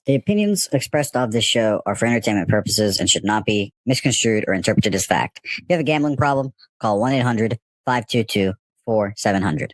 The opinions expressed of this show are for entertainment purposes and should not be misconstrued or interpreted as fact. If you have a gambling problem, call 1-800-522-4700.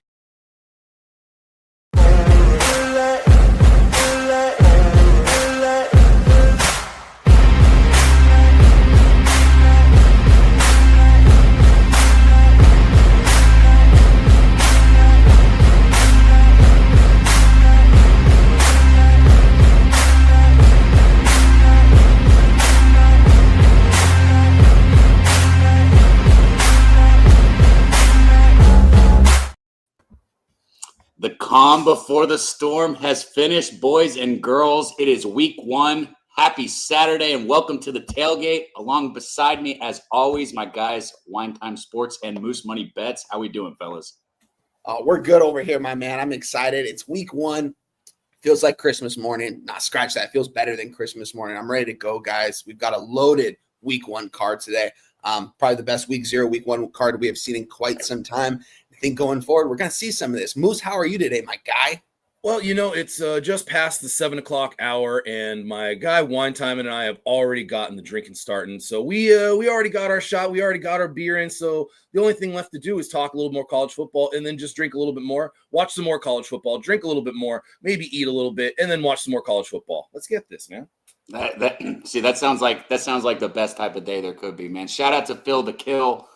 The calm before the storm has finished, boys and girls. It is week one. Happy Saturday and welcome to the Tailgate. Along beside me, as always, my guys, Wine Time Sports and Moose Money Bets. How we doing, fellas? We're good over here, my man. I'm excited. It's week one. Feels like Christmas morning. Nah, scratch that. Feels better than Christmas morning. I'm ready to go, guys. We've got a loaded week one card today. Probably the best week one card we have seen in quite some time. I think going forward, we're going to see some of this. Moose, how are you today, my guy? Well, you know, it's just past the 7 o'clock hour, and my guy Wine Time and I have already gotten the drinking starting. So we already got our shot. We already got our beer in. So the only thing left to do is talk a little more college football and then just drink a little bit more, watch some more college football, drink a little bit more, maybe eat a little bit, and then watch some more college football. Let's get this, man. That sounds like the best type of day there could be, man. Shout out to Phil the Kill.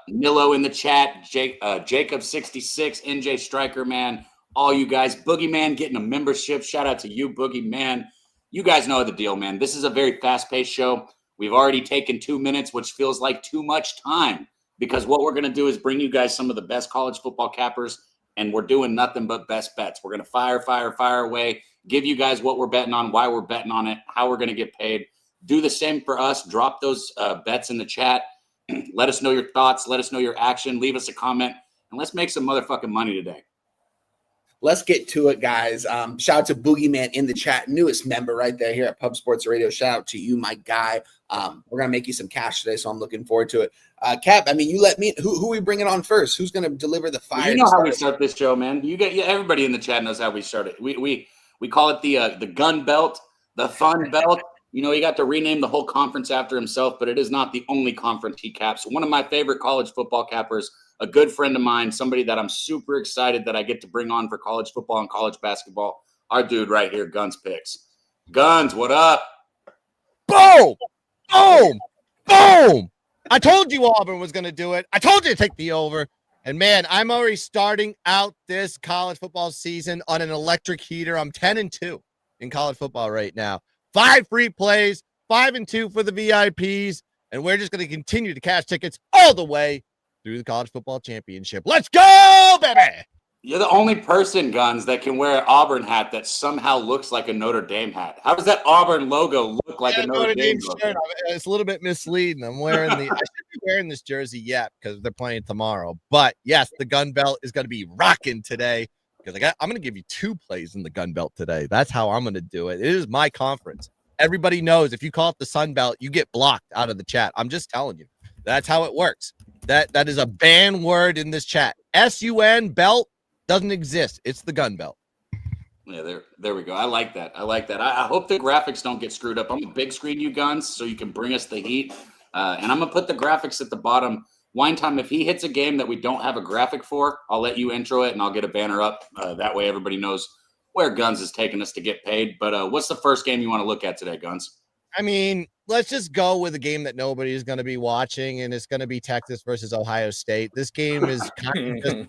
Nilo in the chat, Jacob 66, NJ Striker, man, all you guys, Boogeyman getting a membership. Shout out to you, Boogeyman. You guys know the deal, man. This is a very fast-paced show. We've already taken 2 minutes, which feels like too much time, because what we're going to do is bring you guys some of the best college football cappers, and we're doing nothing but best bets. We're going to fire away, give you guys what we're betting on, why we're betting on it, how we're going to get paid. Do the same for us. Drop those bets in the chat. Let us know your thoughts. Let us know your action. Leave us a comment, and let's make some motherfucking money today. Let's get to it, guys. Shout out to Boogeyman in the chat, newest member right there here at Pub Sports Radio. Shout out to you, my guy. We're gonna make you some cash today, so I'm looking forward to it. Cap, I mean, you let me. Who are we bringing on first? Who's gonna deliver the fire? You know how we start this show, man. Everybody in the chat knows how we start it. We call it the gun belt, the fun belt. You know, he got to rename the whole conference after himself, but it is not the only conference he caps. One of my favorite college football cappers, a good friend of mine, somebody that I'm super excited that I get to bring on for college football and college basketball, our dude right here, Guns Picks. Guns, what up? Boom! Boom! Boom! I told you Auburn was going to do it. I told you to take the over. And, man, I'm already starting out this college football season on an electric heater. I'm 10-2 in college football right now. 5 free plays, 5-2 for the VIPs, and we're just going to continue to cash tickets all the way through the college football championship. Let's go, baby! You're the only person, Guns, that can wear an Auburn hat that somehow looks like a Notre Dame hat. How does that Auburn logo look like a Notre Dame logo? It's a little bit misleading. I should be wearing this jersey yet because they're playing tomorrow. But, yes, the gun belt is going to be rocking today. Because I'm going to give you 2 plays in the gun belt today. That's how I'm going to do it. It is my conference. Everybody knows if you call it the Sun Belt, you get blocked out of the chat. I'm just telling you. That's how it works. That is a banned word in this chat. SUN belt doesn't exist. It's the gun belt. Yeah, there we go. I like that. I hope the graphics don't get screwed up. I'm a big screen, you Guns, so you can bring us the heat. And I'm going to put the graphics at the bottom. Wine Time, if he hits a game that we don't have a graphic for, I'll let you intro it, and I'll get a banner up. That way everybody knows where Guns is taking us to get paid. But what's the first game you want to look at today, Guns? I mean, let's just go with a game that nobody is going to be watching, and it's going to be Texas versus Ohio State. This game is kind of just,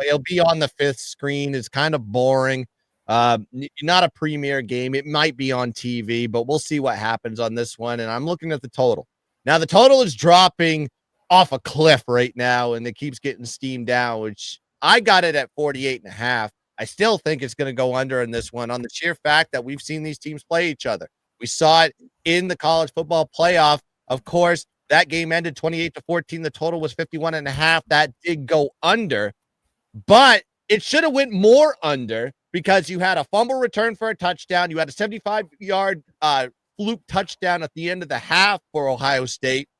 it'll be on the 5th screen. It's kind of boring. Not a premier game. It might be on TV, but we'll see what happens on this one. And I'm looking at the total. Now, the total is dropping off a cliff right now, and it keeps getting steamed down, which I got it at 48.5. I still think it's going to go under in this one on the sheer fact that we've seen these teams play each other. We saw it in the college football playoff. Of course, that game ended 28-14. The total was 51.5. That did go under, but it should have went more under because you had a fumble return for a touchdown. You had a 75-yard fluke touchdown at the end of the half for Ohio State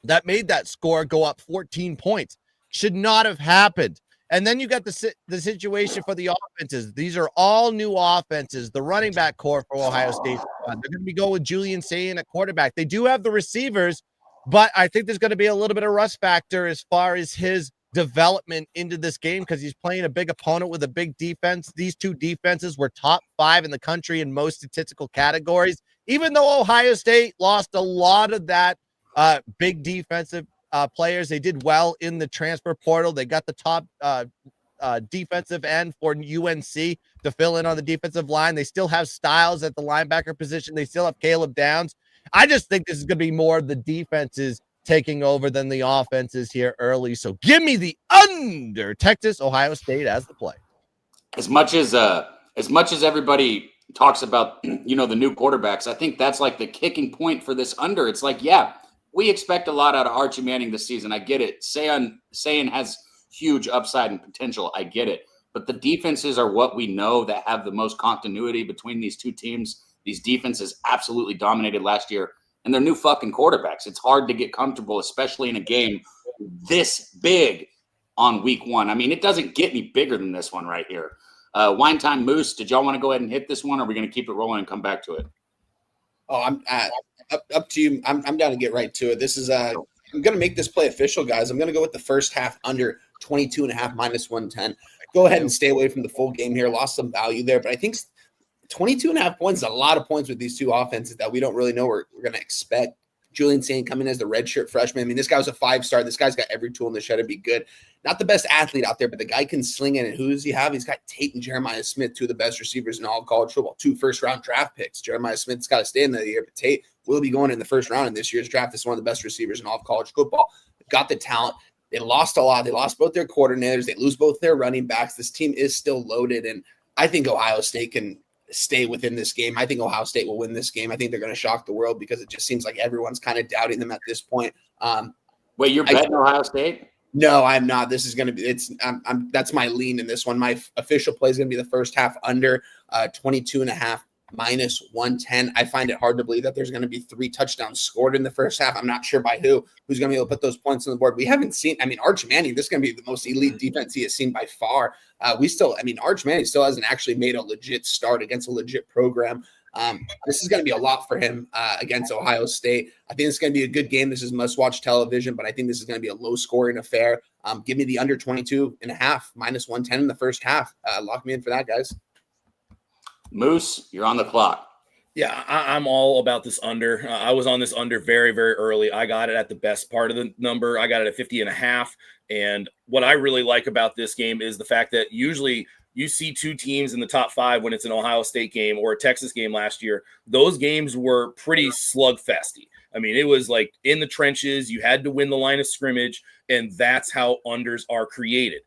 that made that score go up 14 points. Should not have happened. And then you got the situation for the offenses. These are all new offenses. The running back core for Ohio State, they're going to be going with Julian Sayin at quarterback. They do have the receivers, but I think there's going to be a little bit of rust factor as far as his development into this game because he's playing a big opponent with a big defense. These two defenses were top 5 in the country in most statistical categories. Even though Ohio State lost a lot of that big defensive players, they did well in the transfer portal. They got the top defensive end for UNC to fill in on the defensive line. They still have Styles at the linebacker position. They still have Caleb Downs. I just think this is going to be more of the defenses taking over than the offenses here early. So give me the under Texas, Ohio State as the play. As much as everybody talks about, the new quarterbacks, I think that's like the kicking point for this under. It's like, yeah, we expect a lot out of Archie Manning this season. I get it. Sayin has huge upside and potential. I get it. But the defenses are what we know that have the most continuity between these two teams. These defenses absolutely dominated last year, and they're new fucking quarterbacks. It's hard to get comfortable, especially in a game this big on week 1. I mean, it doesn't get any bigger than this one right here. Wine Time Moose, did y'all want to go ahead and hit this one, or are we going to keep it rolling and come back to it? Oh, I'm up to you. I'm down to get right to it. This is I'm going to make this play official, guys. I'm going to go with the first half under 22.5 minus 110. Go ahead and stay away from the full game here. Lost some value there, but I think 22.5 points is a lot of points with these two offenses that we don't really know we're going to expect. Julian Sayin coming as the redshirt freshman. I mean, this guy was a 5-star. This guy's got every tool in the shed to be good. Not the best athlete out there, but the guy can sling it. And who does he have? He's got Tate and Jeremiah Smith, 2 of the best receivers in all of college football, 2 first-round draft picks. Jeremiah Smith's got to stay in the year, but Tate will be going in the first round in this year's draft. This is one of the best receivers in all of college football. They've got the talent. They lost a lot. They lost both their coordinators. They lose both their running backs. This team is still loaded, and I think Ohio State can stay within this game. I think Ohio State will win this game. I think they're going to shock the world because it just seems like everyone's kind of doubting them at this point. Wait, you're betting Ohio State? No, I'm not. This is going to be that's my lean in this one. My official play is going to be the first half under 22.5 minus 110. I find it hard to believe that there's going to be 3 touchdowns scored in the first half. I'm not sure by who's going to be able to put those points on the board. We haven't seen, Arch Manning, this is going to be the most elite defense he has seen by far. Arch Manning still hasn't actually made a legit start against a legit program. This is going to be a lot for him against Ohio State. I think it's going to be a good game. This is must-watch television, but I think this is going to be a low-scoring affair. Give me the under 22.5 minus 110 in the first half. Lock me in for that, guys. Moose, you're on the clock. Yeah, I'm all about this under. I was on this under very, very early. I got it at the best part of the number. I got it at 50.5. And what I really like about this game is the fact that usually you see 2 teams in the top 5 when it's an Ohio State game or a Texas game last year. Those games were pretty slugfesty. I mean, it was like in the trenches. You had to win the line of scrimmage, and that's how unders are created.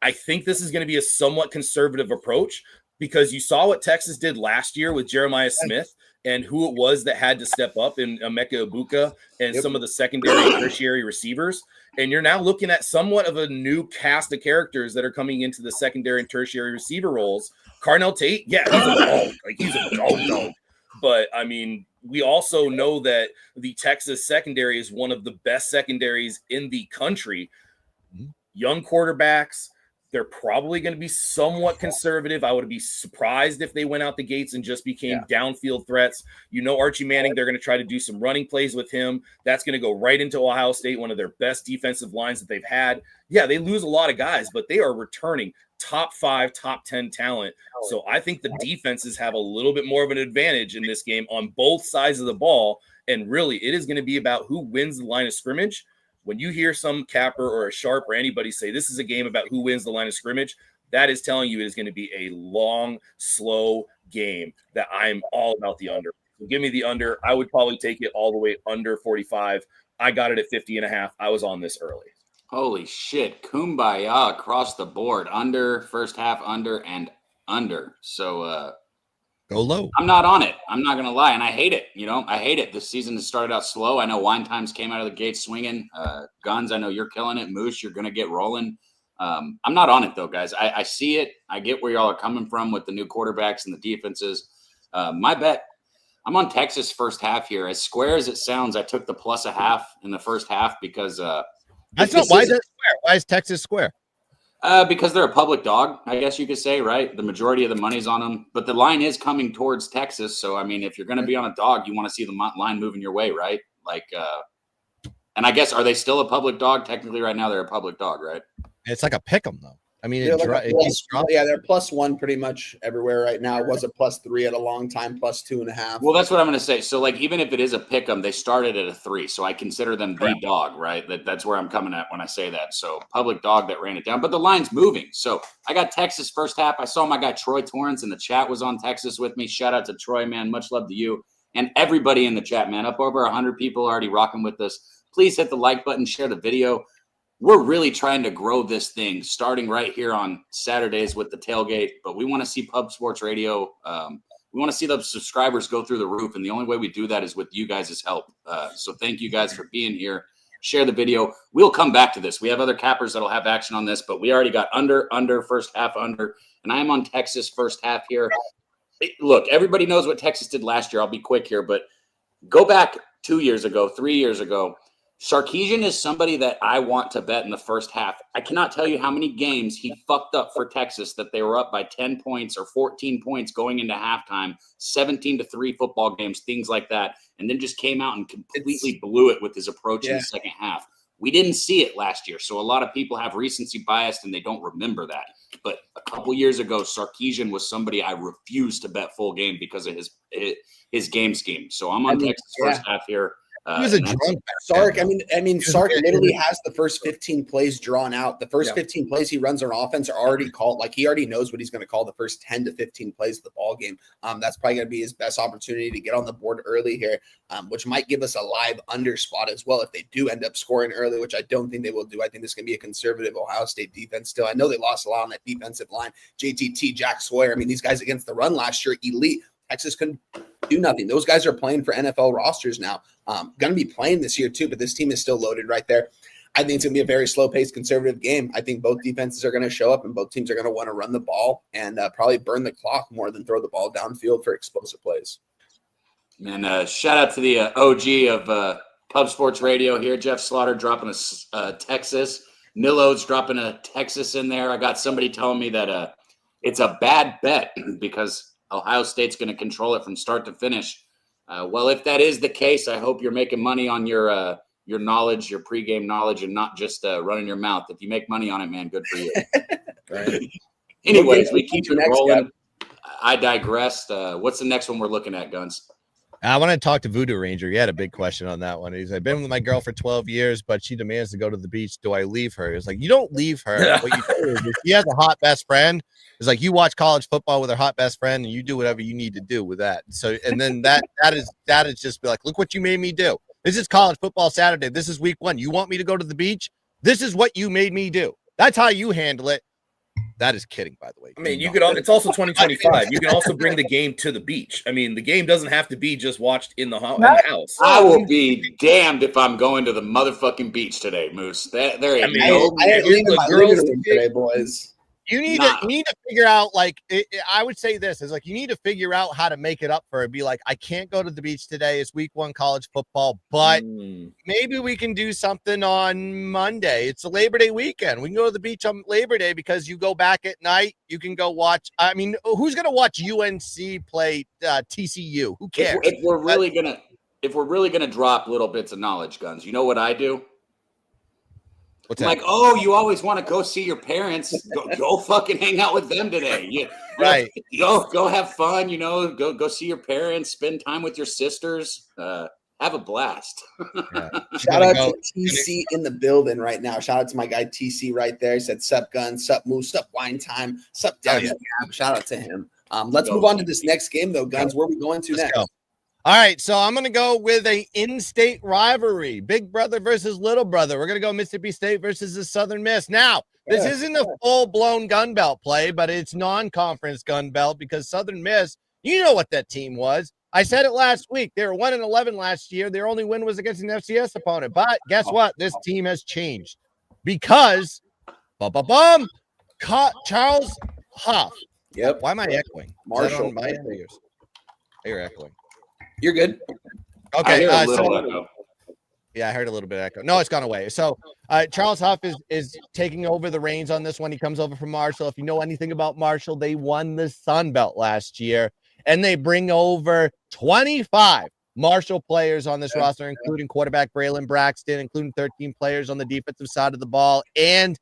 I think this is going to be a somewhat conservative approach, because you saw what Texas did last year with Jeremiah Smith and who it was that had to step up in Emeka Ibuka and some of the secondary and tertiary receivers. And you're now looking at somewhat of a new cast of characters that are coming into the secondary and tertiary receiver roles. Carnell Tate, yeah, he's a dog. He's a dog. But, I mean, we also know that the Texas secondary is one of the best secondaries in the country. Young quarterbacks. They're probably going to be somewhat conservative. I would be surprised if they went out the gates and just became downfield threats. Archie Manning, they're going to try to do some running plays with him. That's going to go right into Ohio State, one of their best defensive lines that they've had. Yeah, they lose a lot of guys, but they are returning top 5, top 10 talent. So I think the defenses have a little bit more of an advantage in this game on both sides of the ball. And really, it is going to be about who wins the line of scrimmage. When you hear some capper or a sharp or anybody say this is a game about who wins the line of scrimmage, that is telling you it is going to be a long, slow game that I'm all about the under. So give me the under. I would probably take it all the way under 45. I got it at 50.5. I was on this early. Holy shit. Kumbaya across the board. Under, first half, under, and under. So, go low. I'm not on it. I'm not going to lie. And I hate it. I hate it. This season has started out slow. I know Wine Times came out of the gate swinging. Guns, I know you're killing it. Moose, you're going to get rolling. I'm not on it, though, guys. I see it. I get where y'all are coming from with the new quarterbacks and the defenses. My bet, I'm on Texas first half here. As square as it sounds, I took the +0.5 in the first half because why is that square? Why is Texas square? Because they're a public dog, I guess you could say, right? The majority of the money's on them, but the line is coming towards Texas. So, I mean, if you're going to be on a dog, you want to see the line moving your way, right? Like, and I guess, are they still a public dog? Technically, right now, they're a public dog, right? It's like a pick 'em, though. I mean, they're they're +1 pretty much everywhere right now. It was a +3 at a long time, +2.5. Well, that's what I'm going to say. So, like, even if it is a pick 'em, they started at a 3. So I consider them the dog, right? That's where I'm coming at when I say that. So public dog that ran it down, but the line's moving. So I got Texas first half. I saw my guy Troy Torrance in the chat was on Texas with me. Shout out to Troy, man. Much love to you and everybody in the chat, man. Up over 100 people already rocking with us. Please hit the like button, share the video. We're really trying to grow this thing, starting right here on Saturdays with the tailgate. But we want to see Pub Sports Radio. We want to see the subscribers go through the roof, and the only way we do that is with you guys' help. So thank you guys for being here. Share the video. We'll come back to this. We have other cappers that'll have action on this, but we already got under, first half under, and I am on Texas first half here. Look, everybody knows what Texas did last year. I'll be quick here, but go back 2 years ago, 3 years ago. Sarkisian is somebody that I want to bet in the first half. I cannot tell you how many games he fucked up for Texas that they were up by 10 points or 14 points going into halftime, 17-3 football games, things like that, and then just came out and completely blew it with his approach in the second half. We didn't see it last year, so a lot of people have recency bias and they don't remember that. But a couple years ago, Sarkisian was somebody I refused to bet full game because of his game scheme. So I'm on Texas first half here. He was a drunk. Sark. I mean, Sark literally has the first 15 plays drawn out. The first 15 plays he runs on offense are already called. Like, he already knows what he's going to call the first 10 to 15 plays of the ball game. That's probably going to be his best opportunity to get on the board early here, which might give us a live under spot as well if they do end up scoring early, which I don't think they will do. I think this is going to be a conservative Ohio State defense still. I know they lost a lot on that defensive line. JTT, Jack Sawyer. I mean, these guys against the run last year, elite. Texas couldn't do nothing. Those guys are playing for NFL rosters now. Going to be playing this year too, but this team is still loaded right there. I think it's going to be a very slow-paced, conservative game. I think both defenses are going to show up, and both teams are going to want to run the ball and probably burn the clock more than throw the ball downfield for explosive plays. And shout out to the OG of Pub Sports Radio here, Jeff Slaughter dropping a Texas. Nilo's dropping a Texas in there. I got somebody telling me that it's a bad bet because Ohio State's going to control it from start to finish. Well, if that is the case, I hope you're making money on your knowledge, your pregame knowledge, and not just running your mouth. If you make money on it, man, good for you. Right. Anyways, we keep it rolling. I digressed. What's the next one we're looking at, Guns? I want to talk to Voodoo Ranger. He had a big question on that one. He's like, I've been with my girl for 12 years, but she demands to go to the beach. Do I leave her? It's like, you don't leave her. What you do is, if she has a hot best friend, it's like you watch college football with her hot best friend and you do whatever you need to do with that. So, and then that is just be like, look what you made me do. This is college football Saturday. This is week 1. You want me to go to the beach? This is what you made me do. That's how you handle it. That is kidding, by the way. I mean, it's also 2025. You can also bring the game to the beach. I mean, the game doesn't have to be just watched in the house. I will be damned if I'm going to the motherfucking beach today, Moose. There ain't no. I ain't leaving my living room today, boys. You need to figure out, like, I would say this is like, you need to figure out how to make it up for it. Be like, I can't go to the beach today. It's week 1 college football, but maybe we can do something on Monday. It's a Labor Day weekend. We can go to the beach on Labor Day because you go back at night. You can go watch. I mean, who's going to watch UNC play TCU? Who cares? If we're really gonna drop little bits of knowledge, Guns, you know what I do? What's like, oh, you always want to go see your parents. Go fucking hang out with them today. Right. Go have fun. Go see your parents. Spend time with your sisters. Have a blast. Yeah. Shout out to TC in the building right now. Shout out to my guy TC right there. He said, "Sup, Gun. Sup, Moose. Sup, Wine Time. Sup, Daby Cab." Shout out to him. Let's move on to this next game, though, Guns. Where are we going to next? Go. All right, so I'm going to go with a in-state rivalry, big brother versus little brother. We're going to go Mississippi State versus the Southern Miss. Now, this isn't a full-blown gun belt play, but it's non-conference gun belt because Southern Miss, you know what that team was. I said it last week. They were 1-11 last year. Their only win was against an FCS opponent. But guess what? This team has changed because Charles Huff. Yep. Why am I echoing? Marshall. My ears. You're echoing. You're good. Okay. Yeah, I heard a little bit of echo. No, it's gone away. So Charles Huff is taking over the reins on this one. He comes over from Marshall. If you know anything about Marshall, they won the Sun Belt last year, and they bring over 25 Marshall players on this roster, including quarterback Braylon Braxton, including 13 players on the defensive side of the ball, and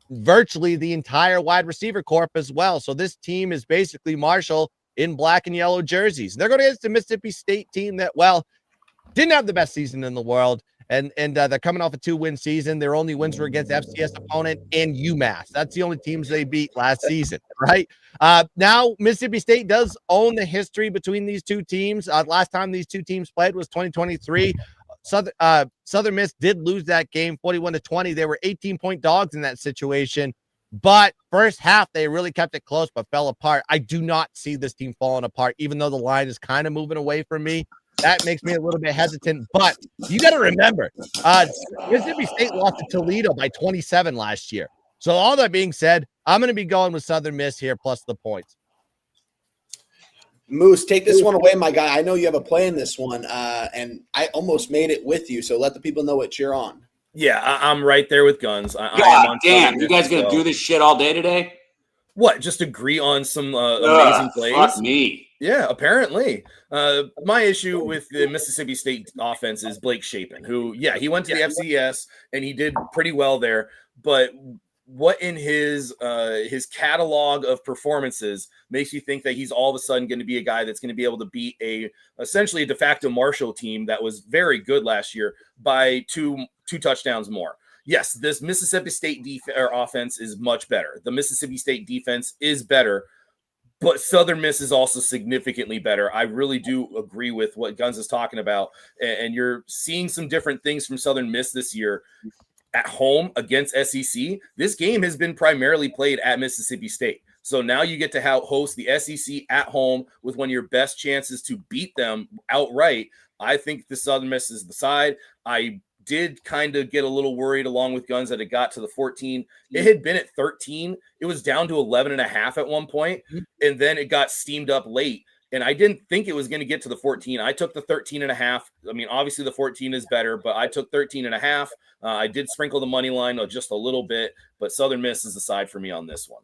virtually the entire wide receiver corp as well. So this team is basically Marshall in black and yellow jerseys. They're going against the Mississippi State team that, well, didn't have the best season in the world. And they're coming off a 2-win season. Their only wins were against FCS opponent and UMass. That's the only teams they beat last season, right? Now, Mississippi State does own the history between these two teams. Last time these two teams played was 2023. Southern Miss did lose that game 41-20. They were 18-point dogs in that situation. But first half, they really kept it close but fell apart. I do not see this team falling apart, even though the line is kind of moving away from me. That makes me a little bit hesitant, but you got to remember, Mississippi State lost to Toledo by 27 last year. So all that being said, I'm going to be going with Southern Miss here plus the points. Moose, take this one away, my guy. I know you have a play in this one, and I almost made it with you, so let the people know what you're on. Yeah, I'm right there with Guns. God damn, you guys going to do this shit all day today? What, just agree on some amazing plays? Fuck me. Yeah, apparently. My issue with the Mississippi State offense is Blake Shapen, who, he went to the FCS and he did pretty well there. But what in his catalog of performances makes you think that he's all of a sudden going to be a guy that's going to be able to beat essentially a de facto Marshall team that was very good last year by two touchdowns more? Yes, this Mississippi State offense is much better. The Mississippi State defense is better, but Southern Miss is also significantly better. I really do agree with what Guns is talking about, and you're seeing some different things from Southern Miss this year. At home against SEC, this game has been primarily played at Mississippi State. So now you get to host the SEC at home with one of your best chances to beat them outright. I think the Southern Miss is the side. I did kind of get a little worried along with Guns that it got to the 14. It had been at 13. It was down to 11.5 at one point, and then it got steamed up late. And I didn't think it was going to get to the 14. I took the 13.5. I mean, obviously the 14 is better, but I took 13.5. I did sprinkle the money line just a little bit, but Southern Miss is the side for me on this one.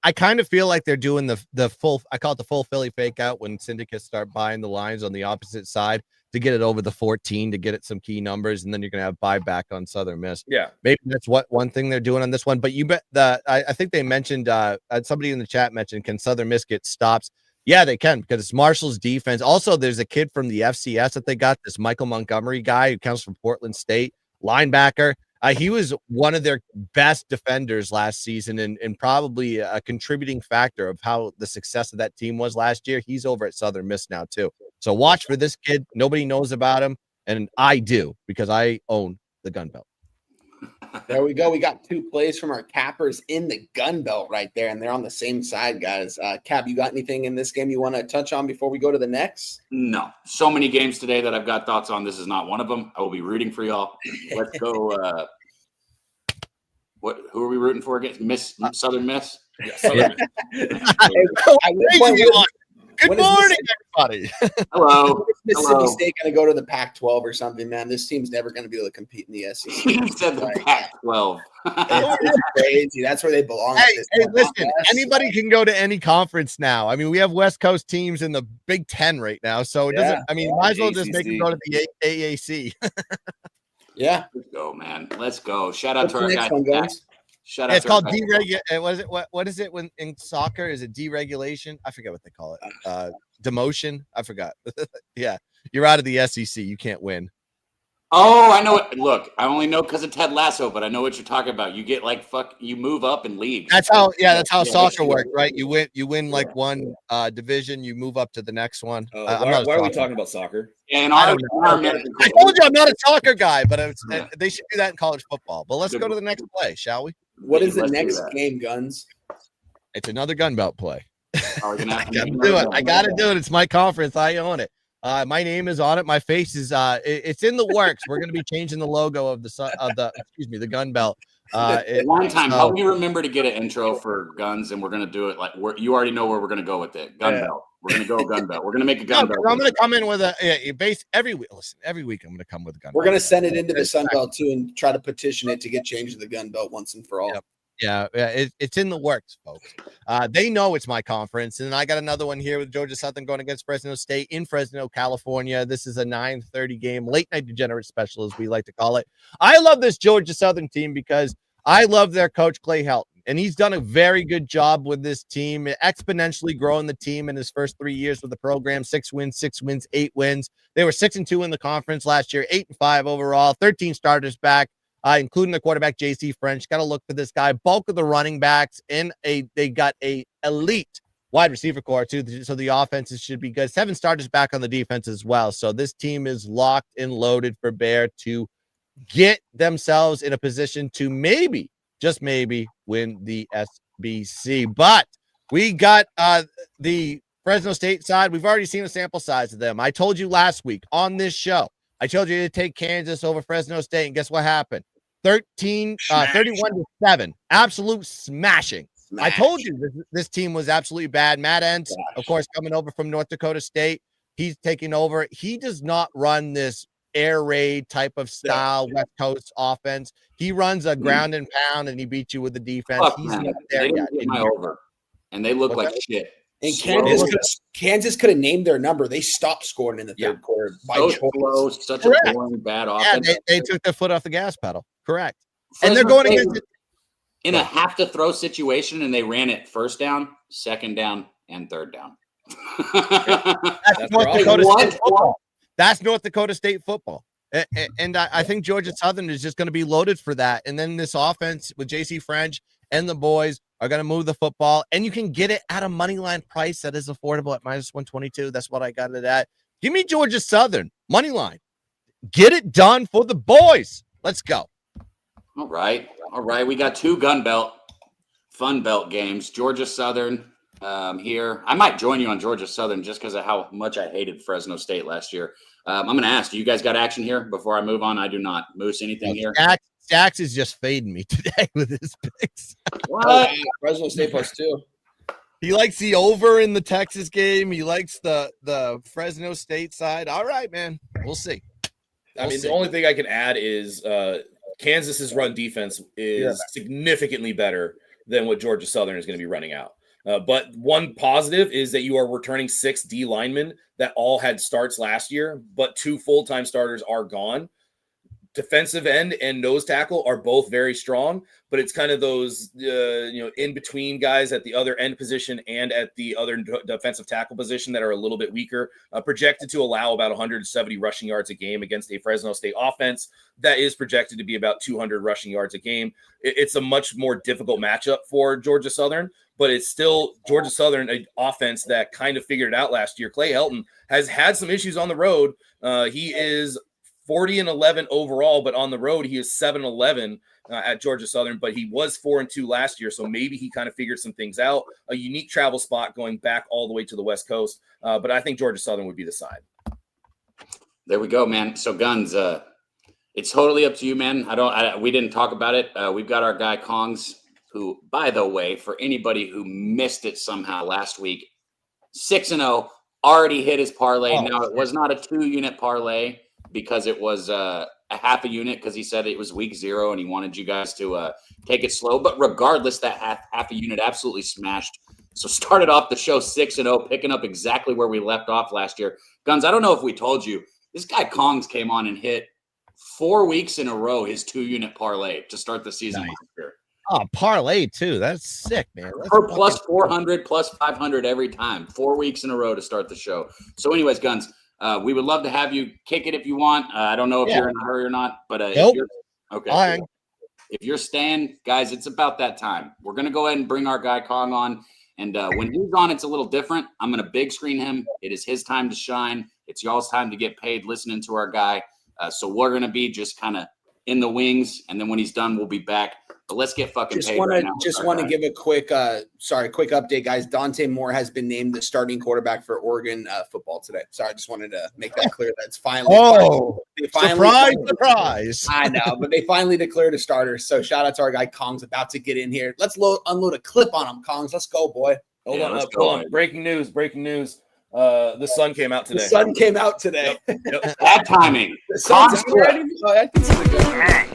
I kind of feel like they're doing the full, I call it the full Philly fake out when syndicates start buying the lines on the opposite side to get it over the 14, to get it some key numbers, and then you're going to have buyback on Southern Miss. Yeah. Maybe that's one thing they're doing on this one, but you bet I think they mentioned, somebody in the chat mentioned, can Southern Miss get stops? Yeah, they can, because it's Marshall's defense. Also, there's a kid from the FCS that they got, this Michael Montgomery guy who comes from Portland State, linebacker. He was one of their best defenders last season and probably a contributing factor of how the success of that team was last year. He's over at Southern Miss now, too. So watch for this kid. Nobody knows about him, and I do because I own the gun belt. There we go. We got two plays from our cappers in the gun belt right there, and they're on the same side, guys. Cap, you got anything in this game you want to touch on before we go to the next? No. So many games today that I've got thoughts on. This is not one of them. I will be rooting for y'all. Let's go. Who are we rooting for against? Southern Miss? Yeah, Southern Miss. Good morning, everybody. Hello. Mississippi State going to go to the Pac-12 or something, man? This team's never going to be able to compete in the SEC. You said the Pac-12. It's crazy. That's where they belong. Hey, listen, anybody can go to any conference now. I mean, we have West Coast teams in the Big Ten right now, so it doesn't. I mean, might as well just make them go to the AAC. Yeah. Let's go, man. Let's go. Shout out to our guys. Shout out. It's called deregulation. What is it? What is it when in soccer? Is it deregulation? I forget what they call it. Demotion. I forgot. Yeah, you're out of the SEC. You can't win. Oh, I know it. Look, I only know because of Ted Lasso, but I know what you're talking about. You get you move up in leagues. That's how. Yeah, that's how soccer works, right? You win like one division, you move up to the next one. Why are we talking about soccer? And I told you I'm not a soccer guy, but they should do that in college football. But let's go to the next play, shall we? What is the next game, Guns? It's another gun belt play. I gotta do it. I gotta do it. It's my conference. I own it. My name is on it. My face is it's in the works. We're gonna be changing the logo of the gun belt. One time, help me remember to get an intro for guns, and we're gonna do it like you already know where we're gonna go with it. Gun belt. We're gonna go gun belt. We're gonna make a gun belt. I'm gonna come in with a base every week. Listen, every week I'm gonna come with a gun. We're gonna send it into the Sun Belt too, and try to petition it to get changed to the gun belt once and for all. Yep. Yeah, it's in the works, folks. They know it's my conference, and I got another one here with Georgia Southern going against Fresno State in Fresno, California. This is a 9:30 game, late night degenerate special, as we like to call it. I love this Georgia Southern team because I love their coach Clay Helton, and he's done a very good job with this team, exponentially growing the team in his first 3 years with the program. 6 wins, 8 wins. They were 6-2 in the conference last year, 8-5 overall, 13 starters back. Including the quarterback JC French. Got to look for this guy. Bulk of the running backs in they got a elite wide receiver core too, so the offenses should be good. 7 starters back on the defense as well. So this team is locked and loaded for Bear to get themselves in a position to maybe, just maybe, win the SBC. But we got the Fresno State side. We've already seen a sample size of them. I told you last week on this show. I told you to take Kansas over Fresno State, and guess what happened? 31-7. Absolute smashing. I told you this team was absolutely bad. Matt Entz, of course, coming over from North Dakota State. He's taking over. He does not run this air raid type of style West Coast offense. He runs a ground and pound, and he beats you with the defense. He's not there yet. And they look like shit. And Kansas could have named their number. They stopped scoring in the third quarter by choice. Such a boring, bad offense. Yeah, they took their foot off the gas pedal. Correct. And they're going against it in a have to throw situation, and they ran it first down, second down, and third down. That's North Dakota State football. That's North Dakota State football. And I think Georgia Southern is just going to be loaded for that. And then this offense with JC French and the boys are going to move the football, and you can get it at a money line price that is affordable at -122. That's what I got it at. Give me Georgia Southern money line. Get it done for the boys. Let's go. All right. We got 2 fun belt games. Georgia Southern here. I might join you on Georgia Southern just because of how much I hated Fresno State last year. I'm going to ask, do you guys got action here before I move on? I do not. Moose, anything here? Dax is just fading me today with his picks. What? Fresno State +2. He likes the over in the Texas game. He likes the Fresno State side. All right, man. We'll see. The only thing I can add is Kansas's run defense is significantly better than what Georgia Southern is going to be running out. But one positive is that you are returning 6 D linemen that all had starts last year, but 2 full-time starters are gone. Defensive end and nose tackle are both very strong, but it's kind of those in between guys at the other end position and at the other defensive tackle position that are a little bit weaker. Projected to allow about 170 rushing yards a game against a Fresno State offense that is projected to be about 200 rushing yards a game. It's a much more difficult matchup for Georgia Southern, but it's still Georgia Southern, an offense that kind of figured it out last year. Clay Helton has had some issues on the road. He is 40-11 overall, but on the road, he is 7-11 at Georgia Southern, but he was 4-2 last year. So maybe he kind of figured some things out, a unique travel spot going back all the way to the West Coast. But I think Georgia Southern would be the side. There we go, man. So Guns, it's totally up to you, man. We didn't talk about it. We've got our guy Kongs, who, by the way, for anybody who missed it somehow last week, 6-0, already hit his parlay. Now it was not a 2-unit parlay, because it was a half a unit, because he said it was week 0 and he wanted you guys to take it slow. But regardless, that half a unit absolutely smashed. So started off the show 6-0, picking up exactly where we left off last year. Guns, I don't know if we told you, this guy Kongs came on and hit 4 weeks in a row his 2-unit parlay to start the season last year. Oh, parlay too. That's sick, man. That's for plus 400, plus 500 every time. 4 weeks in a row to start the show. So anyways, Guns, we would love to have you kick it if you want. I don't know if you're in a hurry or not, but nope. Okay. Cool. If you're staying, guys, it's about that time. We're going to go ahead and bring our guy Kong on. And when he's on, it's a little different. I'm going to big screen him. It is his time to shine. It's y'all's time to get paid listening to our guy. So we're going to be just kind of in the wings, and then when he's done, we'll be back. But let's get fucking paid right now. Just want to give a quick update, guys. Dante Moore has been named the starting quarterback for Oregon football today. Sorry, I just wanted to make that clear. That's finally. Surprise! I know, but they finally declared a starter. So shout out to our guy Kong's about to get in here. Let's unload a clip on him, Kongs. Let's go, boy. Hold on. Breaking news. The sun came out today. Yep. Bad timing. The sun's already. Oh, I think this is a good one.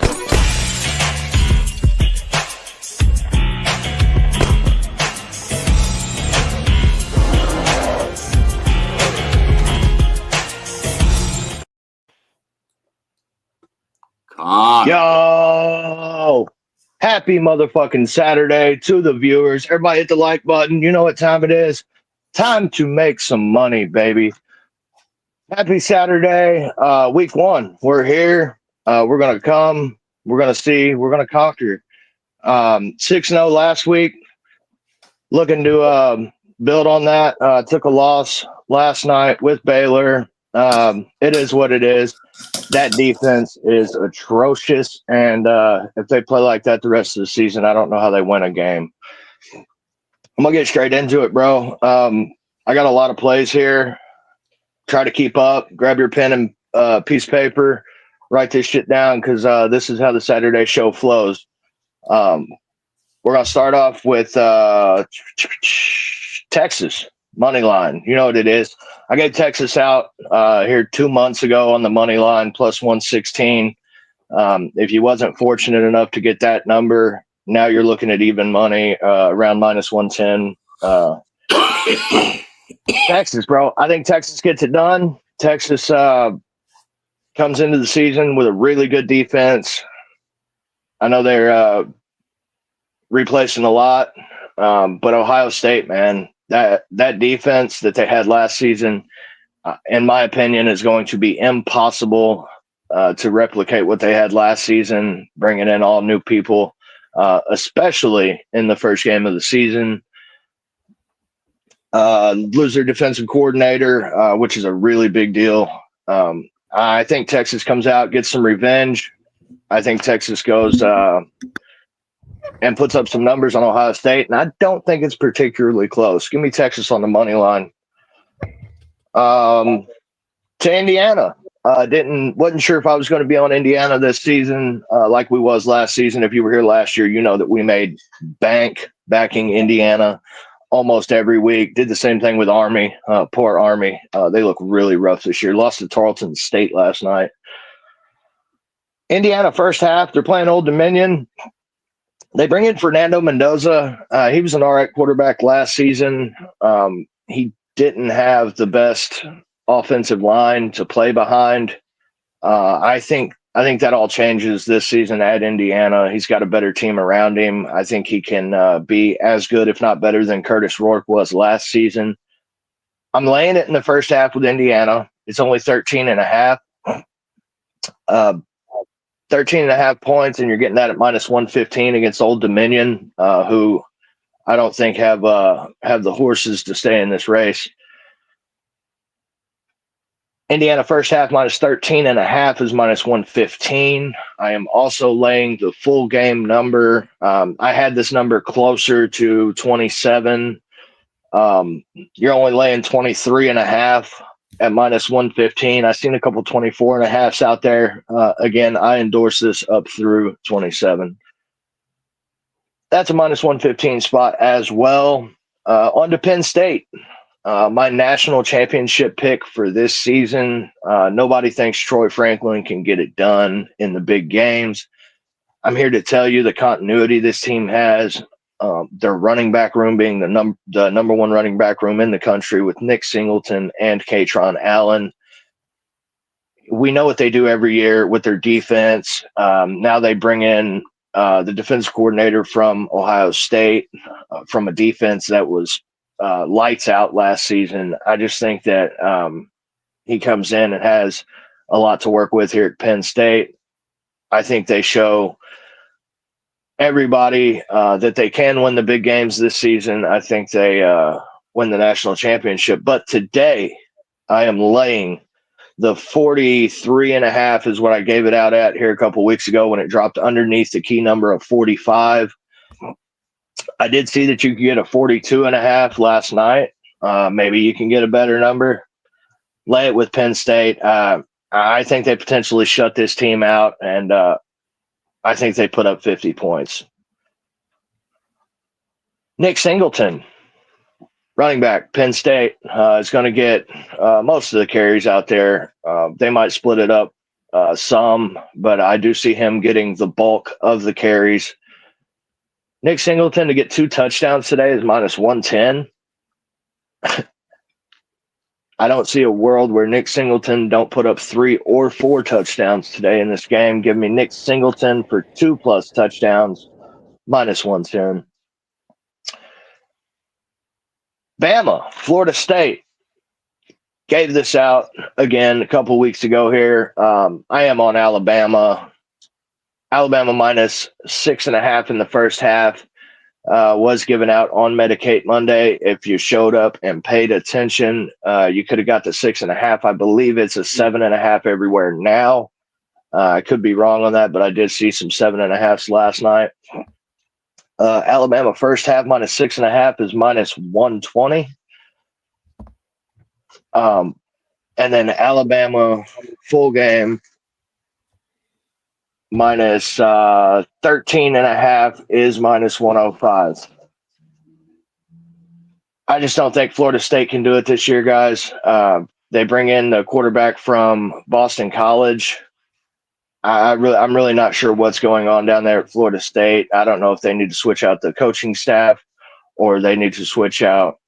Yo, happy motherfucking Saturday to the viewers. Everybody hit the like button. You know what time it is. Time to make some money, baby. Happy Saturday. Week 1. We're here. We're going to come. We're going to see. We're going to conquer. 6-0 last week. Looking to build on that. Took a loss last night with Baylor. It is what it is. That defense is atrocious, and if they play like that the rest of the season, I don't know how they win a game. I'm going to get straight into it, bro. I got a lot of plays here. Try to keep up. Grab your pen and piece of paper. Write this shit down because this is how the Saturday show flows. We're going to start off with Texas. Money line. You know what it is. I gave Texas out here 2 months ago on the money line plus 116. If you wasn't fortunate enough to get that number, now you're looking at even money around minus 110. Texas, bro. I think Texas gets it done. Texas comes into the season with a really good defense. I know they're replacing a lot, but Ohio State, man, that defense that they had last season, in my opinion, is going to be impossible to replicate what they had last season, bringing in all new people, especially in the first game of the season. Lose their defensive coordinator, which is a really big deal. I think Texas comes out, gets some revenge. I think Texas goes and puts up some numbers on Ohio State, and I don't think it's particularly close. Give me Texas on the money line. To Indiana. Wasn't sure if I was going to be on Indiana this season like we was last season. If you were here last year, you know that we made bank backing Indiana almost every week. Did the same thing with Army. Poor Army. They look really rough this year. Lost to Tarleton State last night. Indiana first half, they're playing Old Dominion. They bring in Fernando Mendoza. He was an all right quarterback last season. He didn't have the best offensive line to play behind. I think that all changes this season at Indiana. He's got a better team around him. I think he can be as good, if not better, than Curtis Rourke was last season. I'm laying it in the first half with Indiana. It's only 13.5. 13.5 points, and you're getting that at minus 115 against Old Dominion, who I don't think have the horses to stay in this race. Indiana first half minus 13.5 is minus 115. I am also laying the full game number. I had this number closer to 27. You're only laying 23.5 at minus 115. I've seen a couple 24.5s out there. Again, I endorse this up through 27. That's a minus 115 spot as well. On to Penn State. My national championship pick for this season. Nobody thinks Troy Franklin can get it done in the big games. I'm here to tell you the continuity this team has. Their running back room being the number one running back room in the country with Nick Singleton and Katron Allen. We know what they do every year with their defense. Now they bring in the defensive coordinator from Ohio State from a defense that was lights out last season. I just think that he comes in and has a lot to work with here at Penn State. I think they show everybody that they can win the big games this season. I think they win the national championship. But today I am laying The 43.5 is what I gave it out at here a couple weeks ago when it dropped underneath the key number of 45. I did see that you could get a 42.5 last night. Maybe you can get a better number. Lay it with Penn State. I think they potentially shut this team out, and I think they put up 50 points. Nick Singleton, running back, Penn State, is going to get most of the carries out there. They might split it up some, but I do see him getting the bulk of the carries. Nick Singleton to get 2 touchdowns today is minus 110. I don't see a world where Nick Singleton don't put up 3 or 4 touchdowns today in this game. Give me Nick Singleton for 2+ touchdowns, minus 110. Bama, Florida State. Gave this out again a couple weeks ago here. I am on Alabama. Alabama minus 6.5 in the first half. Was given out on Medicate Monday. If you showed up and paid attention, you could have got the 6.5. I believe it's a 7.5 everywhere now. I could be wrong on that, but I did see some 7.5s last night. Alabama first half minus 6.5 is minus 120. And then Alabama full game minus 13.5 is minus 105. I just don't think Florida State can do it this year, guys. They bring in the quarterback from Boston College. I'm really not sure what's going on down there at Florida State. I don't know if they need to switch out the coaching staff or they need to switch out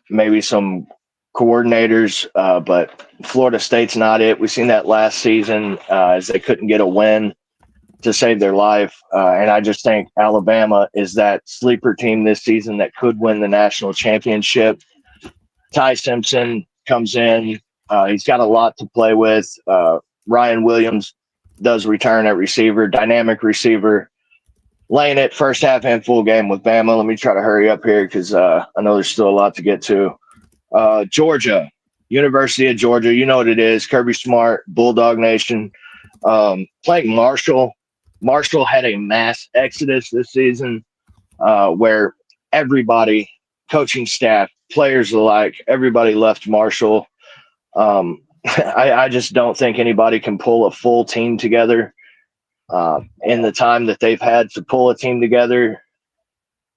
maybe some coordinators, but Florida State's not it. We've seen that last season as they couldn't get a win to save their life. And I just think Alabama is that sleeper team this season that could win the national championship. Ty Simpson comes in. He's got a lot to play with. Ryan Williams does return at receiver, dynamic receiver. Laying it first half and full game with Bama. Let me try to hurry up here because I know there's still a lot to get to. Georgia, University of Georgia. You know what it is. Kirby Smart, Bulldog Nation. Playing Marshall. Marshall had a mass exodus this season where everybody, coaching staff, players alike, everybody left Marshall. I just don't think anybody can pull a full team together in the time that they've had to pull a team together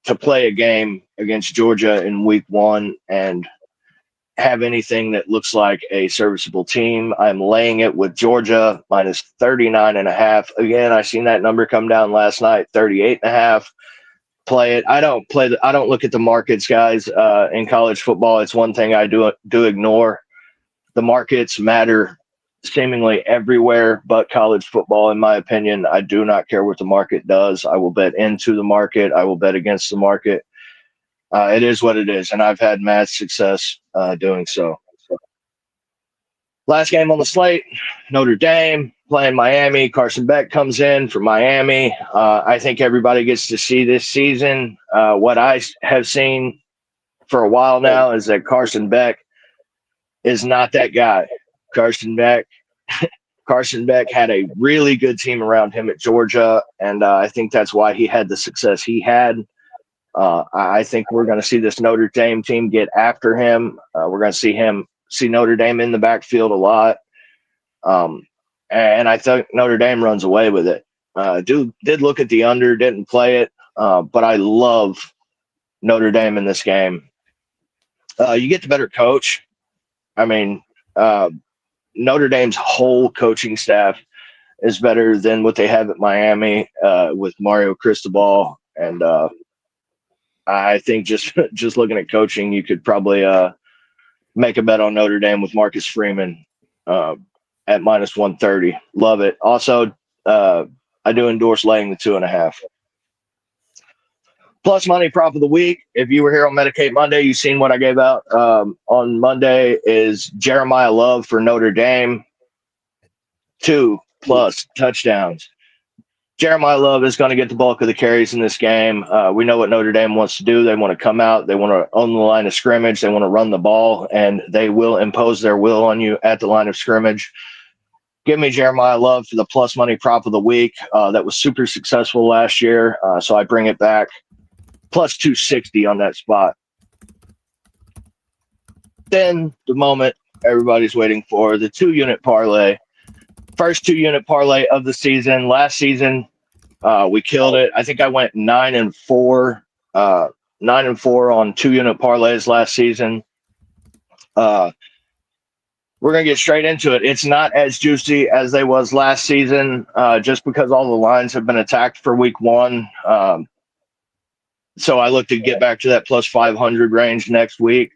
to play a game against Georgia in week 1 and have anything that looks like a serviceable team. I'm laying it with Georgia minus 39.5. Again, I seen that number come down last night, 38.5. Play it. I don't look at the markets, guys. In college football, it's one thing I do ignore. The markets matter seemingly everywhere but college football, in my opinion. I do not care what the market does. I will bet into the market. I will bet against the market. It is what it is, and I've had mad success doing so. Last game on the slate, Notre Dame playing Miami. Carson Beck comes in for Miami. I think everybody gets to see this season. What I have seen for a while now is that Carson Beck is not that guy. Carson Beck had a really good team around him at Georgia, and I think that's why he had the success he had. I think we're going to see this Notre Dame team get after him. We're going to see Notre Dame in the backfield a lot. And I think Notre Dame runs away with it. Did look at the under, didn't play it, but I love Notre Dame in this game. You get the better coach. I mean, Notre Dame's whole coaching staff is better than what they have at Miami with Mario Cristobal. And I think just looking at coaching, you could probably make a bet on Notre Dame with Marcus Freeman at minus 130. Love it. Also, I do endorse laying the 2.5. Plus money prop of the week. If you were here on Medicate Monday, you've seen what I gave out on Monday is Jeremiah Love for Notre Dame. 2+ touchdowns. Jeremiah Love is going to get the bulk of the carries in this game. We know what Notre Dame wants to do. They want to come out. They want to own the line of scrimmage. They want to run the ball, and they will impose their will on you at the line of scrimmage. Give me Jeremiah Love for the plus money prop of the week. That was super successful last year, so I bring it back. Plus 260 on that spot. Then the moment everybody's waiting for, the 2-unit parlay. First 2-unit parlay of the season. Last season, we killed it. I think I went 9-4, 9-4 on 2-unit parlays last season. We're gonna get straight into it. It's not as juicy as they was last season, just because all the lines have been attacked for week 1. So I look to get back to that plus 500 range next week.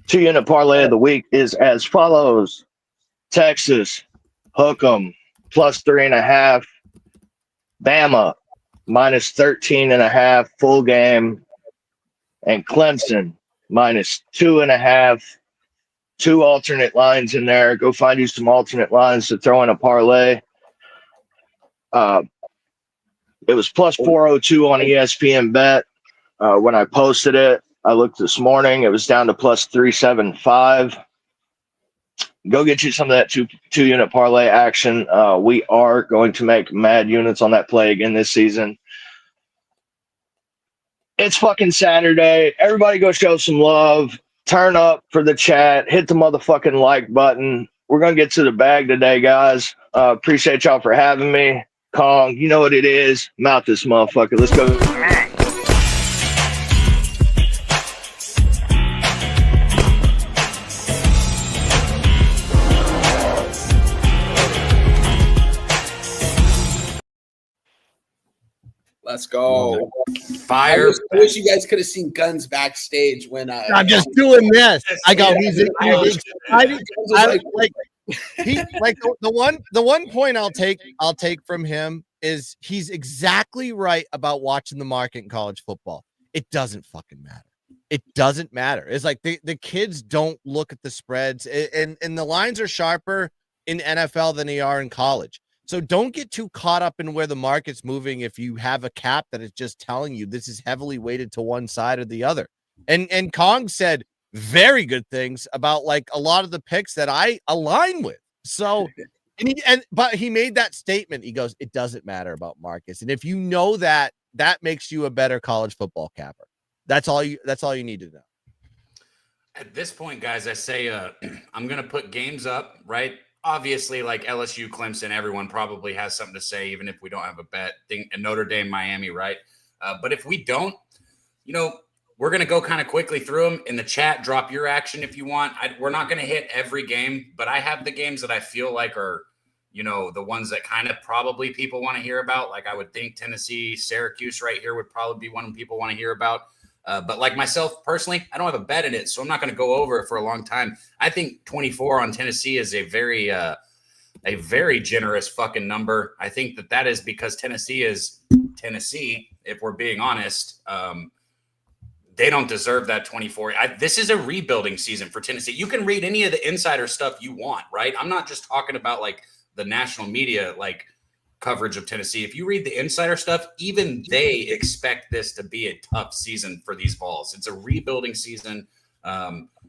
2-unit parlay of the week is as follows: Texas, hook 'em, plus 3.5. Bama, minus 13.5 full game. And Clemson, minus 2.5. 2 alternate lines in there. Go find you some alternate lines to throw in a parlay. It was plus 402 on ESPN Bet. When I posted it, I looked this morning. It was down to plus 375. Go get you some of that two-unit parlay action. We are going to make mad units on that play again this season. It's fucking Saturday. Everybody go show some love. Turn up for the chat. Hit the motherfucking like button. We're going to get to the bag today, guys. Appreciate y'all for having me. Kong, you know what it is. Mouth this motherfucker. Let's go. Let's go. Fire. I wish you guys could have seen Guns backstage when I'm just doing this. I got music. The one point I'll take from him is he's exactly right about watching the market in college football. It doesn't fucking matter. It doesn't matter. It's like the kids don't look at the spreads, and the lines are sharper in NFL than they are in college. So don't get too caught up in where the market's moving if you have a cap that is just telling you this is heavily weighted to one side or the other. And Kong said very good things about like a lot of the picks that I align with. So but he made that statement. He goes, it doesn't matter about markets. And if you know that, that makes you a better college football capper. That's all you need to know. At this point, guys, I say I'm gonna put games up, right? Obviously, like LSU, Clemson, everyone probably has something to say, even if we don't have a bet. And Notre Dame, Miami, right? But if we don't, we're going to go kind of quickly through them. In the chat, drop your action if you want. We're not going to hit every game, but I have the games that I feel like are, the ones that kind of probably people want to hear about. Like I would think Tennessee, Syracuse right here would probably be one people want to hear about. But like myself personally, I don't have a bet in it, so I'm not going to go over it for a long time. I think 24 on Tennessee is a very generous fucking number. I think that is because Tennessee is Tennessee. If we're being honest, they don't deserve that 24. This is a rebuilding season for Tennessee. You can read any of the insider stuff you want, right? I'm not just talking about like the national media, like coverage of Tennessee. If you read the insider stuff, even they expect this to be a tough season for these Vols. It's a rebuilding season.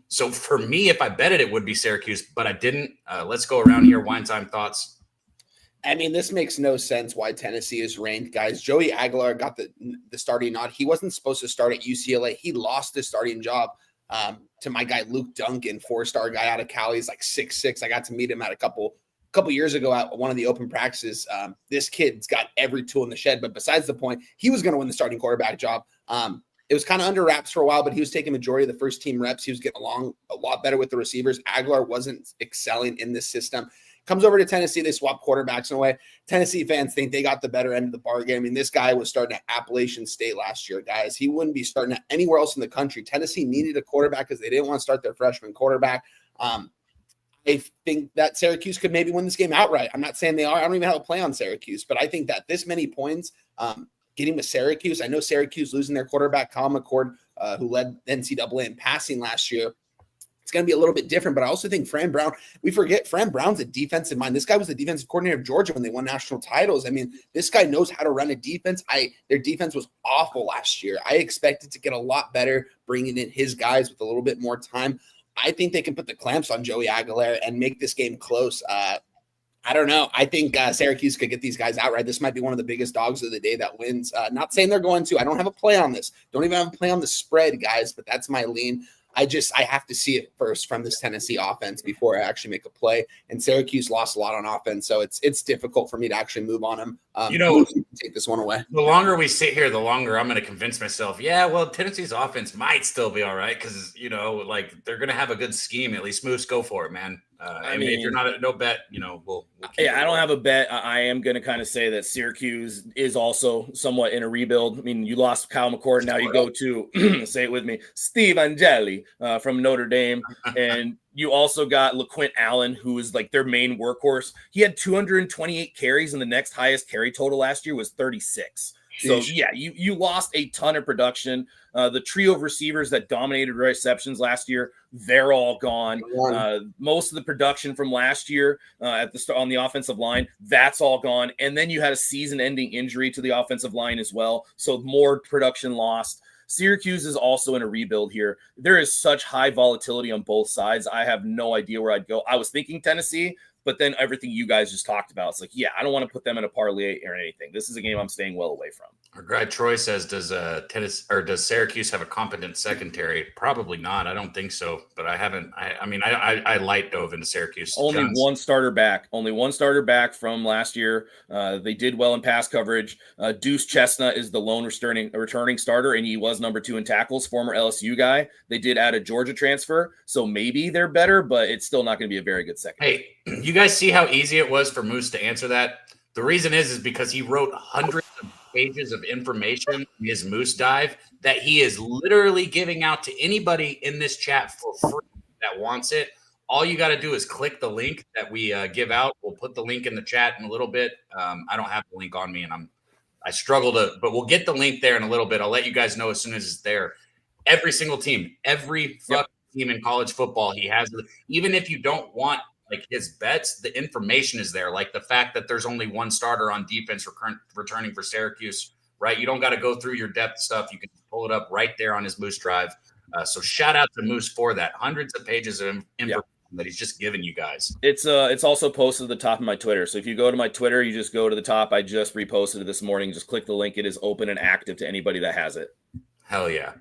So for me, if I bet it would be Syracuse, but I didn't. Let's go around here. Wine time thoughts. I mean, this makes no sense why Tennessee is ranked, guys. Joey Aguilar got the starting nod. He wasn't supposed to start at UCLA. He lost his starting job to my guy Luke Duncan, 4-star guy out of Cali. He's like 6'6". I got to meet him at a couple years ago at one of the open practices. This kid's got every tool in the shed, but besides the point, he was going to win the starting quarterback job. It was kind of under wraps for a while, but he was taking majority of the first team reps. He was getting along a lot better with the receivers. Aguilar wasn't excelling in this system. Comes over to Tennessee. They swap quarterbacks in a way. Tennessee fans think they got the better end of the bargain. I mean, this guy was starting at Appalachian State last year, guys. He wouldn't be starting at anywhere else in the country. Tennessee needed a quarterback because they didn't want to start their freshman quarterback. I think that Syracuse could maybe win this game outright. I'm not saying they are. I don't even have a play on Syracuse, but I think that this many points, getting with Syracuse, I know Syracuse losing their quarterback, Kyle McCord, who led NCAA in passing last year. It's going to be a little bit different. But I also think Fran Brown, we forget Fran Brown's a defensive mind. This guy was the defensive coordinator of Georgia when they won national titles. I mean, this guy knows how to run a defense. Their defense was awful last year. I expect it to get a lot better, bringing in his guys with a little bit more time. I think they can put the clamps on Joey Aguilar and make this game close. I don't know. I think Syracuse could get these guys outright. This might be one of the biggest dogs of the day that wins. Not saying they're going to. I don't have a play on this. Don't even have a play on the spread, guys, but that's my lean. I have to see it first from this Tennessee offense before I actually make a play. And Syracuse lost a lot on offense, so it's difficult for me to actually move on them. Take this one away. The longer we sit here, the longer I'm going to convince myself, yeah, well, Tennessee's offense might still be all right because, like they're going to have a good scheme. At least Moose, go for it, man. I mean, if you're not no bet, we'll I don't have a bet. I am going to kind of say that Syracuse is also somewhat in a rebuild. I mean, you lost Kyle McCord. Now you go to, say it with me, Steve Angeli from Notre Dame. And you also got LaQuint Allen, who is like their main workhorse. He had 228 carries, and the next highest carry total last year was 36. So, yeah, you lost a ton of production. The trio of receivers that dominated receptions last year, they're all gone. Most of the production from last year on the offensive line, that's all gone. And then you had a season-ending injury to the offensive line as well. So more production lost. Syracuse is also in a rebuild here. There is such high volatility on both sides. I have no idea where I'd go. I was thinking Tennessee, but then everything you guys just talked about, it's like, yeah, I don't want to put them in a parlay or anything. This is a game I'm staying well away from. Our guy Troy says, does Syracuse have a competent secondary? Probably not. I don't think so. But I haven't. I light dove into Syracuse. Only one starter back. Only one starter back from last year. They did well in pass coverage. Deuce Chestnut is the lone returning starter, and he was number 2 in tackles. Former LSU guy. They did add a Georgia transfer, so maybe they're better, but it's still not going to be a very good secondary. Hey, you guys see how easy it was for Moose to answer that? The reason is because he wrote hundreds of pages of information in his Moose Dive that he is literally giving out to anybody in this chat for free that wants it. All you got to do is click the link that we give out. We'll put the link in the chat in a little bit. I don't have the link on me, and I struggle but we'll get the link there in a little bit. I'll let you guys know as soon as it's there. Every single team, every fucking team in college football, he has. Even if you don't want like his bets, the information is there. Like the fact that there's only one starter on defense returning for Syracuse, right? You don't got to go through your depth stuff. You can pull it up right there on his Moose Drive. So shout out to Moose for that. Hundreds of pages of information that he's just giving you guys. It's also posted at the top of my Twitter. So if you go to my Twitter, you just go to the top. I just reposted it this morning. Just click the link. It is open and active to anybody that has it. Hell yeah.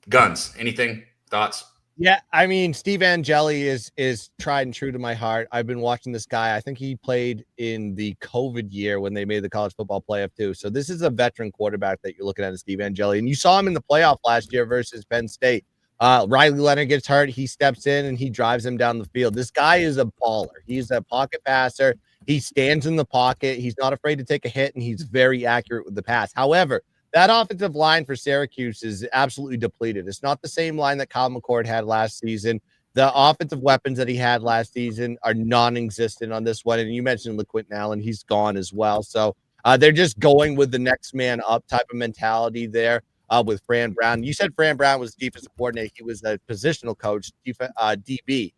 Guns, anything? Thoughts? Yeah, I mean, Steve Angeli is tried and true to my heart. I've been watching this guy. I think he played in the COVID year when they made the college football playoff too. So this is a veteran quarterback that you're looking at, Steve Angeli. And you saw him in the playoff last year versus Penn State. Riley Leonard gets hurt. He steps in and he drives him down the field. This guy is a baller. He's a pocket passer. He stands in the pocket. He's not afraid to take a hit, and he's very accurate with the pass. However, that offensive line for Syracuse is absolutely depleted. It's not the same line that Kyle McCord had last season. The offensive weapons that he had last season are non-existent on this one. And you mentioned LaQuint Allen. He's gone as well. So they're just going with the next man up type of mentality there with Fran Brown. You said Fran Brown was defensive coordinator. He was a positional coach, DB.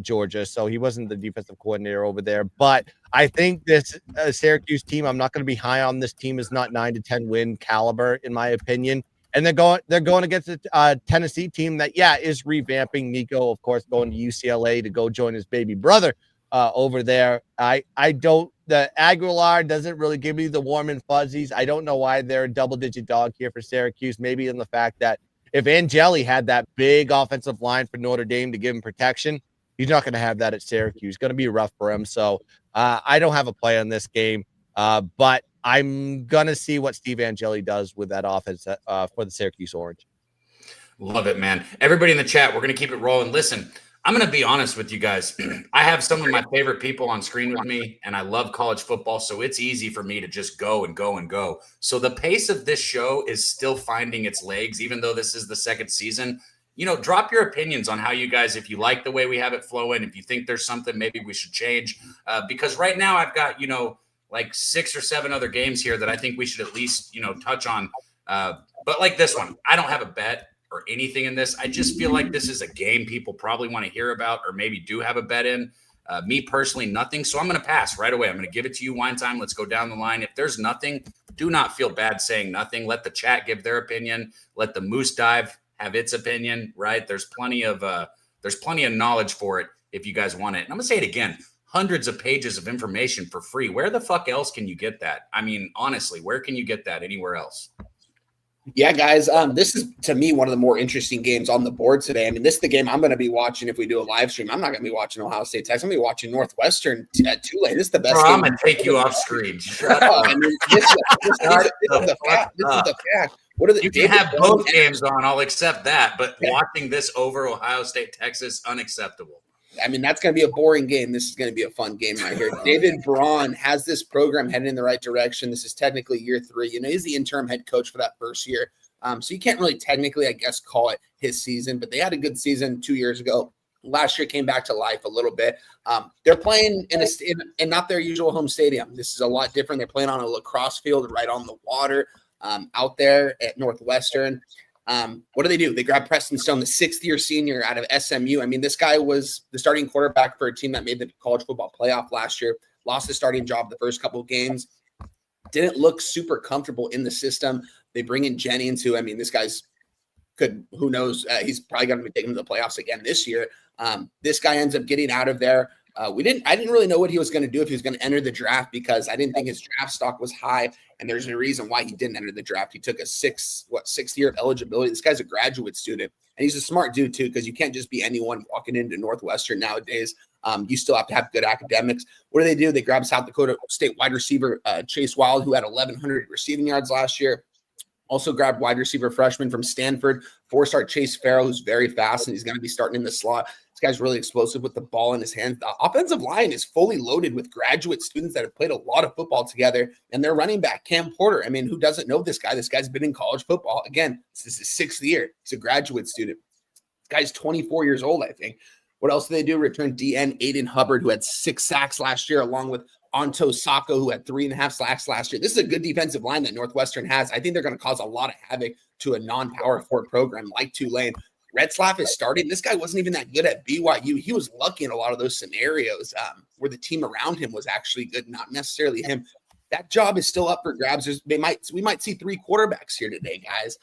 Georgia, so he wasn't the defensive coordinator over there. But I think this Syracuse team, I'm not going to be high on this team, is not 9 to 10 win caliber in my opinion. And they're going against a Tennessee team that is revamping. Nico, of course, going to UCLA to go join his baby brother over there. The Aguilar doesn't really give me the warm and fuzzies. I don't know why they're a double-digit dog here for Syracuse. Maybe in the fact that if Angeli had that big offensive line for Notre Dame to give him protection, he's not going to have that at Syracuse. It's going to be rough for him. So I don't have a play on this game, but I'm going to see what Steve Angeli does with that offense for the Syracuse Orange. Love it, man. Everybody in the chat, we're going to keep it rolling. Listen, I'm going to be honest with you guys. I have some of my favorite people on screen with me, and I love college football, so it's easy for me to just go and go and go. So the pace of this show is still finding its legs, even though this is the second season. Drop your opinions on how you guys, if you like the way we have it flowing, if you think there's something maybe we should change. Because right now I've got, like 6 or 7 other games here that I think we should at least, touch on. But like this one, I don't have a bet. or anything in this. I just feel like this is a game people probably want to hear about or maybe do have a bet in. Me personally, nothing. So I'm going to pass right away. I'm going to give it to you. Wine time. Let's go down the line. If there's nothing, do not feel bad saying nothing. Let the chat give their opinion. Let the Moose Dive have its opinion, right? There's plenty of knowledge for it if you guys want it. And I'm going to say it again. Hundreds of pages of information for free. Where the fuck else can you get that? I mean, honestly, where can you get that anywhere else? Yeah, guys, this is, to me, one of the more interesting games on the board today. I mean, this is the game I'm going to be watching if we do a live stream. I'm not going to be watching Ohio State Texas. I'm going to be watching Northwestern at Tulane. This is the best game. I'm going to take you off screen. Shut up. I mean, this is the fact. This is the fact. What are the, you can have both games on. I'll accept that. But watching this over Ohio State, Texas, unacceptable. I mean, that's going to be a boring game. This is going to be a fun game right here. David Braun has this program heading in the right direction. This is technically year 3. You know, he's the interim head coach for that first year. So you can't really technically, I guess, call it his season, but they had a good season 2 years ago. Last year came back to life a little bit. They're playing in not their usual home stadium. This is a lot different. They're playing on a lacrosse field right on the water out there at Northwestern. What do? They grabbed Preston Stone, the 6th-year senior out of SMU. I mean, this guy was the starting quarterback for a team that made the college football playoff last year, lost his starting job the first couple of games, didn't look super comfortable in the system. They bring in Jennings, who, I mean, this guy's who knows, he's probably going to be taking to the playoffs again this year. This guy ends up getting out of there. I didn't really know what he was going to do if he was going to enter the draft, because I didn't think his draft stock was high. And there's a reason why he didn't enter the draft. He took a 6th year of eligibility. This guy's a graduate student, and he's a smart dude too, because you can't just be anyone walking into Northwestern nowadays. You still have to have good academics. What do? They grab South Dakota State wide receiver Chase Wild, who had 1,100 receiving yards last year. Also grabbed wide receiver freshman from Stanford, 4-star Chase Farrell, who's very fast, and he's going to be starting in the slot. This guy's really explosive with the ball in his hands. The offensive line is fully loaded with graduate students that have played a lot of football together. And their running back, Cam Porter, I mean, who doesn't know this guy? This guy's been in college football. Again, this is his 6th year. He's a graduate student. This guy's 24 years old, I think. What else do? Return DN Aiden Hubbard, who had 6 sacks last year, along with Anto Sacco, who had 3.5 sacks last year. This is a good defensive line that Northwestern has. I think they're going to cause a lot of havoc to a non-power 4 program like Tulane. Retzlaff is starting. This guy wasn't even that good at BYU. He was lucky in a lot of those scenarios where the team around him was actually good, not necessarily him. That job is still up for grabs. We might see 3 quarterbacks here today, guys.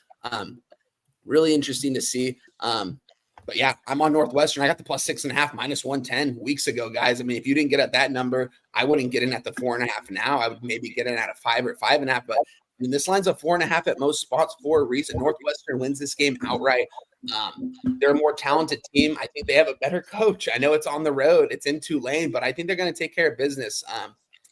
Really interesting to see. But yeah, I'm on Northwestern. I got the plus 6.5, minus 110 weeks ago, guys. I mean, if you didn't get at that number, I wouldn't get in at the 4.5 now. I would maybe get in at a 5 or 5.5. But I mean, this line's a 4.5 at most spots for a reason. Northwestern wins this game outright. They're a more talented team. I think they have a better coach. I know it's on the road. It's in Tulane, but I think they're going to take care of business.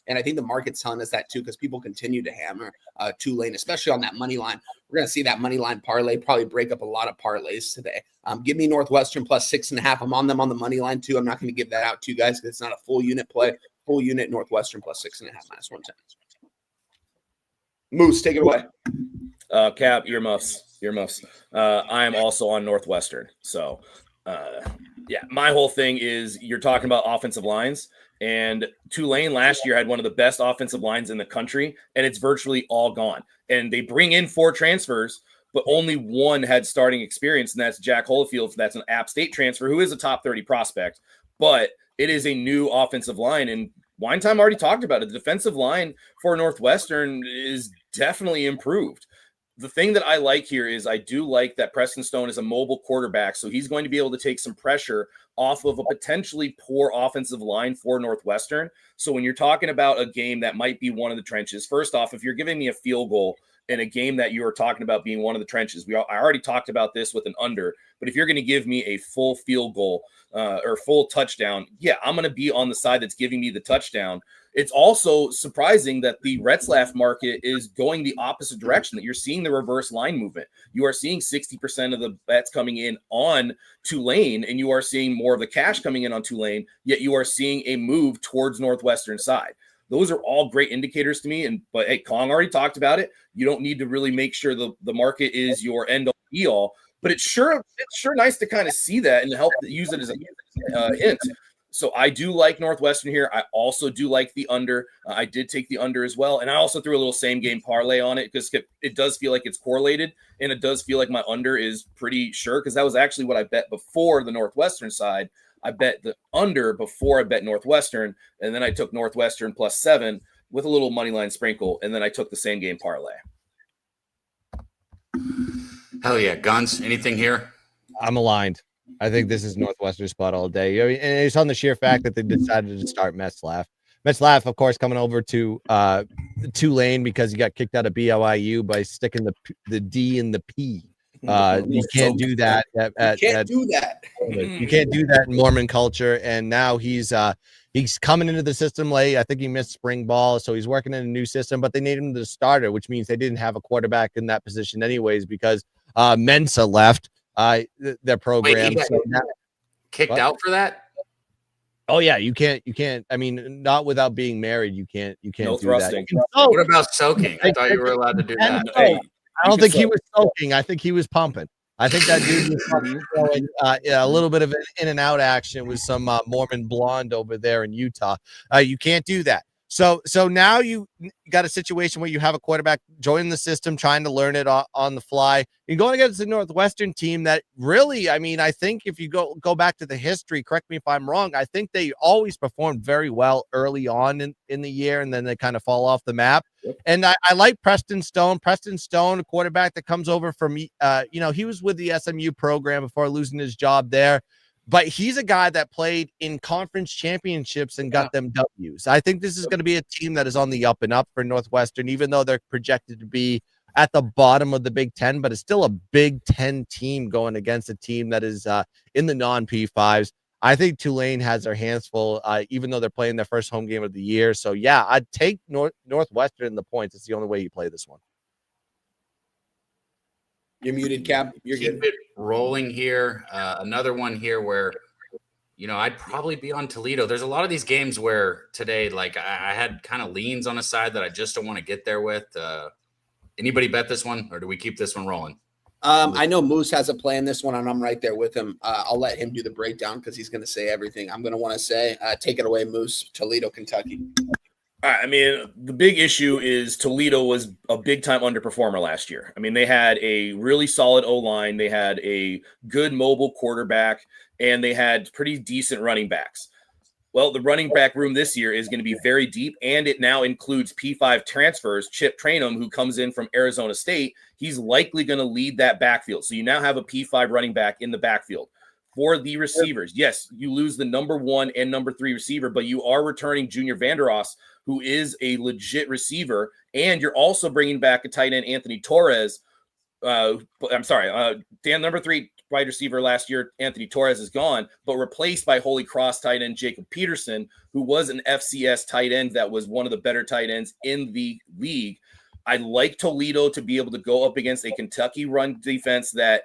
And I think the market's telling us that too, because people continue to hammer Tulane, especially on that money line. We're going to see that money line parlay probably break up a lot of parlays today. Give me Northwestern plus 6.5. I'm on them on the money line too. I'm not going to give that out to you guys because it's not a full unit play. Full unit Northwestern plus 6.5, minus 110. Moose, take it away. Cap, earmuffs. I am also on Northwestern. So, yeah, my whole thing is you're talking about offensive lines. And Tulane last year had one of the best offensive lines in the country, and it's virtually all gone. And they bring in 4 transfers, but only one had starting experience, and that's Jack Holofield. That's an App State transfer who is a top 30 prospect, but it is a new offensive line. And Wine Time already talked about it. The defensive line for Northwestern is definitely improved. The thing that I like here is I do like that Preston Stone is a mobile quarterback, so he's going to be able to take some pressure off of a potentially poor offensive line for Northwestern. So when you're talking about a game that might be one of the trenches, first off, if you're giving me a field goal in a game that you are talking about being one of the trenches, I already talked about this with an under, but if you're going to give me a full field goal or full touchdown, yeah, I'm going to be on the side that's giving me the touchdown. It's also surprising that the Retzlaff market is going the opposite direction, that you're seeing the reverse line movement. You are seeing 60% of the bets coming in on Tulane, and you are seeing more of the cash coming in on Tulane, yet you are seeing a move towards Northwestern side. Those are all great indicators to me. But hey, Kong already talked about it. You don't need to really make sure the market is your end all be all, but it's sure nice to kind of see that and help use it as a hint. So I do like Northwestern here. I also do like the under. I did take the under as well. And I also threw a little same game parlay on it because it does feel like it's correlated. And it does feel like my under is pretty sure because that was actually what I bet before the Northwestern side. I bet the under before I bet Northwestern. And then I took Northwestern +7 with a little money line sprinkle. And then I took the same game parlay. Hell yeah. Guns, anything here? I'm aligned. I think this is Northwestern spot all day. I mean, and it's on the sheer fact that they decided to start Metzlaff. Metzlaff, of course, coming over to Tulane because he got kicked out of BYU by sticking the D in the P. You can't do that. You can't do that in Mormon culture. And now he's coming into the system late. I think he missed spring ball, so he's working in a new system. But they named him the starter, which means they didn't have a quarterback in that position anyways because Mensa left their program. Wait, so now, kicked out for that? Oh yeah, you can't. I mean, not without being married. You can't No do thrusting. that. What about soaking? I thought you were allowed to do that. Hey, I don't think he was soaking. I think he was pumping. I think that dude was probably throwing a little bit of an in and out action with some Mormon blonde over there in Utah. You can't do that. So now you got a situation where you have a quarterback joining the system, trying to learn it on the fly. You're going against the Northwestern team that really, I mean, I think if you go back to the history, correct me if I'm wrong, I think they always performed very well early on in the year, and then they kind of fall off the map. Yep. And I like Preston Stone. Preston Stone, a quarterback that comes over from, he was with the SMU program before losing his job there. But he's a guy that played in conference championships and got them W's. I think this is going to be a team that is on the up and up for Northwestern, even though they're projected to be at the bottom of the Big Ten, but it's still a Big Ten team going against a team that is in the non-P5s. I think Tulane has their hands full, even though they're playing their first home game of the year. So, yeah, I'd take Northwestern in the points. It's the only way you play this one. You're muted, Cab. You're Keep good. it rolling here. Another one here where, I'd probably be on Toledo. There's a lot of these games where today, like I had kind of leans on a side that I just don't want to get there with. Anybody bet this one, or do we keep this one rolling? I know Moose has a play in this one, and I'm right there with him. I'll let him do the breakdown because he's going to say everything I'm going to want to say. Take it away, Moose. Toledo, Kentucky. All right, I mean, the big issue is Toledo was a big-time underperformer last year. I mean, they had a really solid O-line. They had a good mobile quarterback, and they had pretty decent running backs. Well, the running back room this year is going to be very deep, and it now includes P5 transfers. Chip Trainum, who comes in from Arizona State, he's likely going to lead that backfield. So you now have a P5 running back in the backfield. For the receivers, yes, you lose the number 1 and number 3 receiver, but you are returning Junior Vandeross, who is a legit receiver, and you're also bringing back a tight end, Anthony Torres. Number 3 wide receiver last year, Anthony Torres, is gone, but replaced by Holy Cross tight end Jacob Peterson, who was an FCS tight end that was one of the better tight ends in the league. I like Toledo to be able to go up against a Kentucky run defense that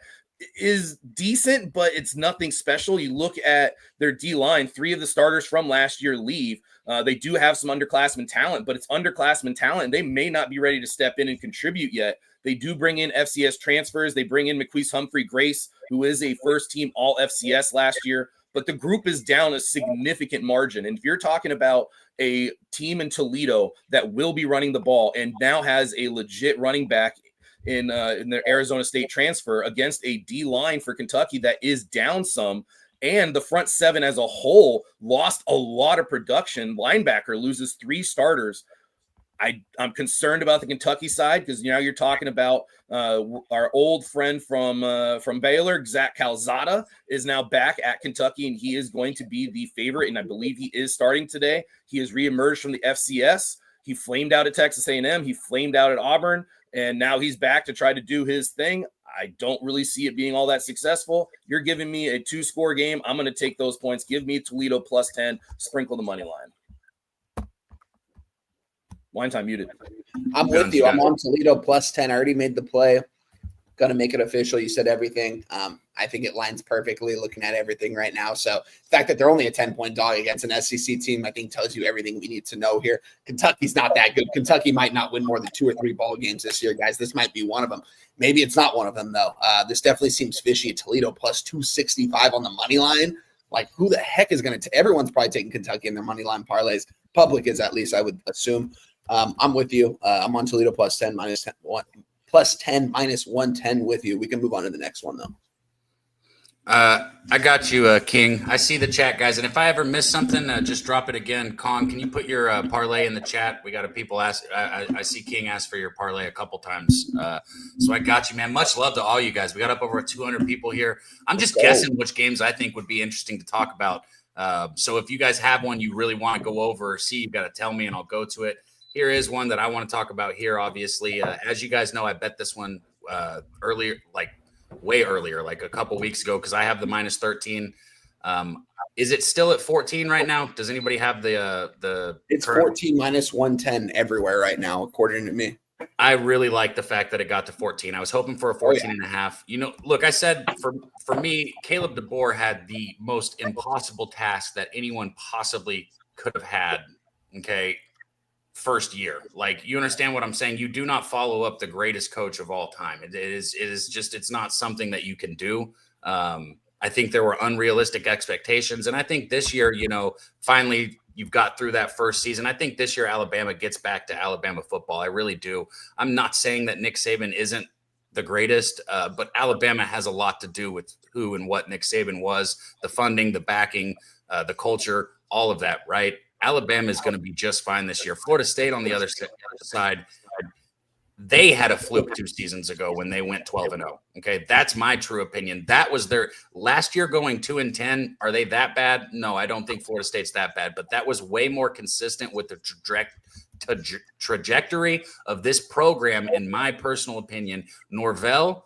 is decent, but it's nothing special. You look at their D-line, 3 of the starters from last year leave. They do have some underclassmen talent, but it's underclassmen talent, and they may not be ready to step in and contribute yet. They do bring in FCS transfers. They bring in McQueese Humphrey Grace, who is a first-team All-FCS last year, but the group is down a significant margin. And if you're talking about a team in Toledo that will be running the ball and now has a legit running back in their Arizona State transfer against a D-line for Kentucky that is down some, and the front 7 as a whole lost a lot of production. Linebacker loses 3 starters. I'm concerned about the Kentucky side because now you're talking about our old friend from Baylor, Zach Calzada, is now back at Kentucky, and he is going to be the favorite, and I believe he is starting today. He has reemerged from the FCS. He flamed out at Texas A&M. He flamed out at Auburn, and now he's back to try to do his thing. I don't really see it being all that successful. You're giving me a 2-score game. I'm going to take those points. Give me Toledo +10. Sprinkle the money line. Wine time muted. I'm with you. I'm on Toledo +10. I already made the play. Going to make it official. You said everything. I think it lines perfectly looking at everything right now. So the fact that they're only a 10-point dog against an SEC team, I think tells you everything we need to know here. Kentucky's not that good. Kentucky might not win more than 2 or 3 ball games this year, guys. This might be one of them. Maybe it's not one of them, though. This definitely seems fishy. Toledo +265 on the money line. Like, who the heck is going to – everyone's probably taking Kentucky in their money line parlays. Public is, at least, I would assume. I'm with you. I'm on Toledo plus 10, minus 10, plus 10, minus 110 with you. We can move on to the next one, though. I got you, King. I see the chat, guys. And if I ever miss something, just drop it again. Con, can you put your parlay in the chat? We got people ask. I see King ask for your parlay a couple times. So I got you, man. Much love to all you guys. We got up over 200 people here. I'm just guessing which games I think would be interesting to talk about. So if you guys have one you really want to go over or see, you've got to tell me and I'll go to it. Here is one that I want to talk about here, obviously. As you guys know, I bet this one earlier, way earlier, like a couple weeks ago, because I have the minus 13. Is it still at 14 right now? Does anybody have the It's current? 14 minus 110 everywhere right now, according to me. I really like the fact that it got to 14. I was hoping for a 14 and a half. Look, I said for me, Caleb DeBoer had the most impossible task that anyone possibly could have had. Okay. First year. Like, you understand what I'm saying? You do not follow up the greatest coach of all time. It is just, it's not something that you can do. I think there were unrealistic expectations. And I think this year, finally you've got through that first season. I think this year Alabama gets back to Alabama football. I really do. I'm not saying that Nick Saban isn't the greatest, but Alabama has a lot to do with who and what Nick Saban was, the funding, the backing, the culture, all of that, right? Alabama is going to be just fine this year. Florida State on the other side, they had a fluke 2 seasons ago when they went 12-0. Okay, that's my true opinion. That was their last year going 2-10. Are they that bad? No, I don't think Florida State's that bad, but that was way more consistent with the trajectory of this program, in my personal opinion. Norvell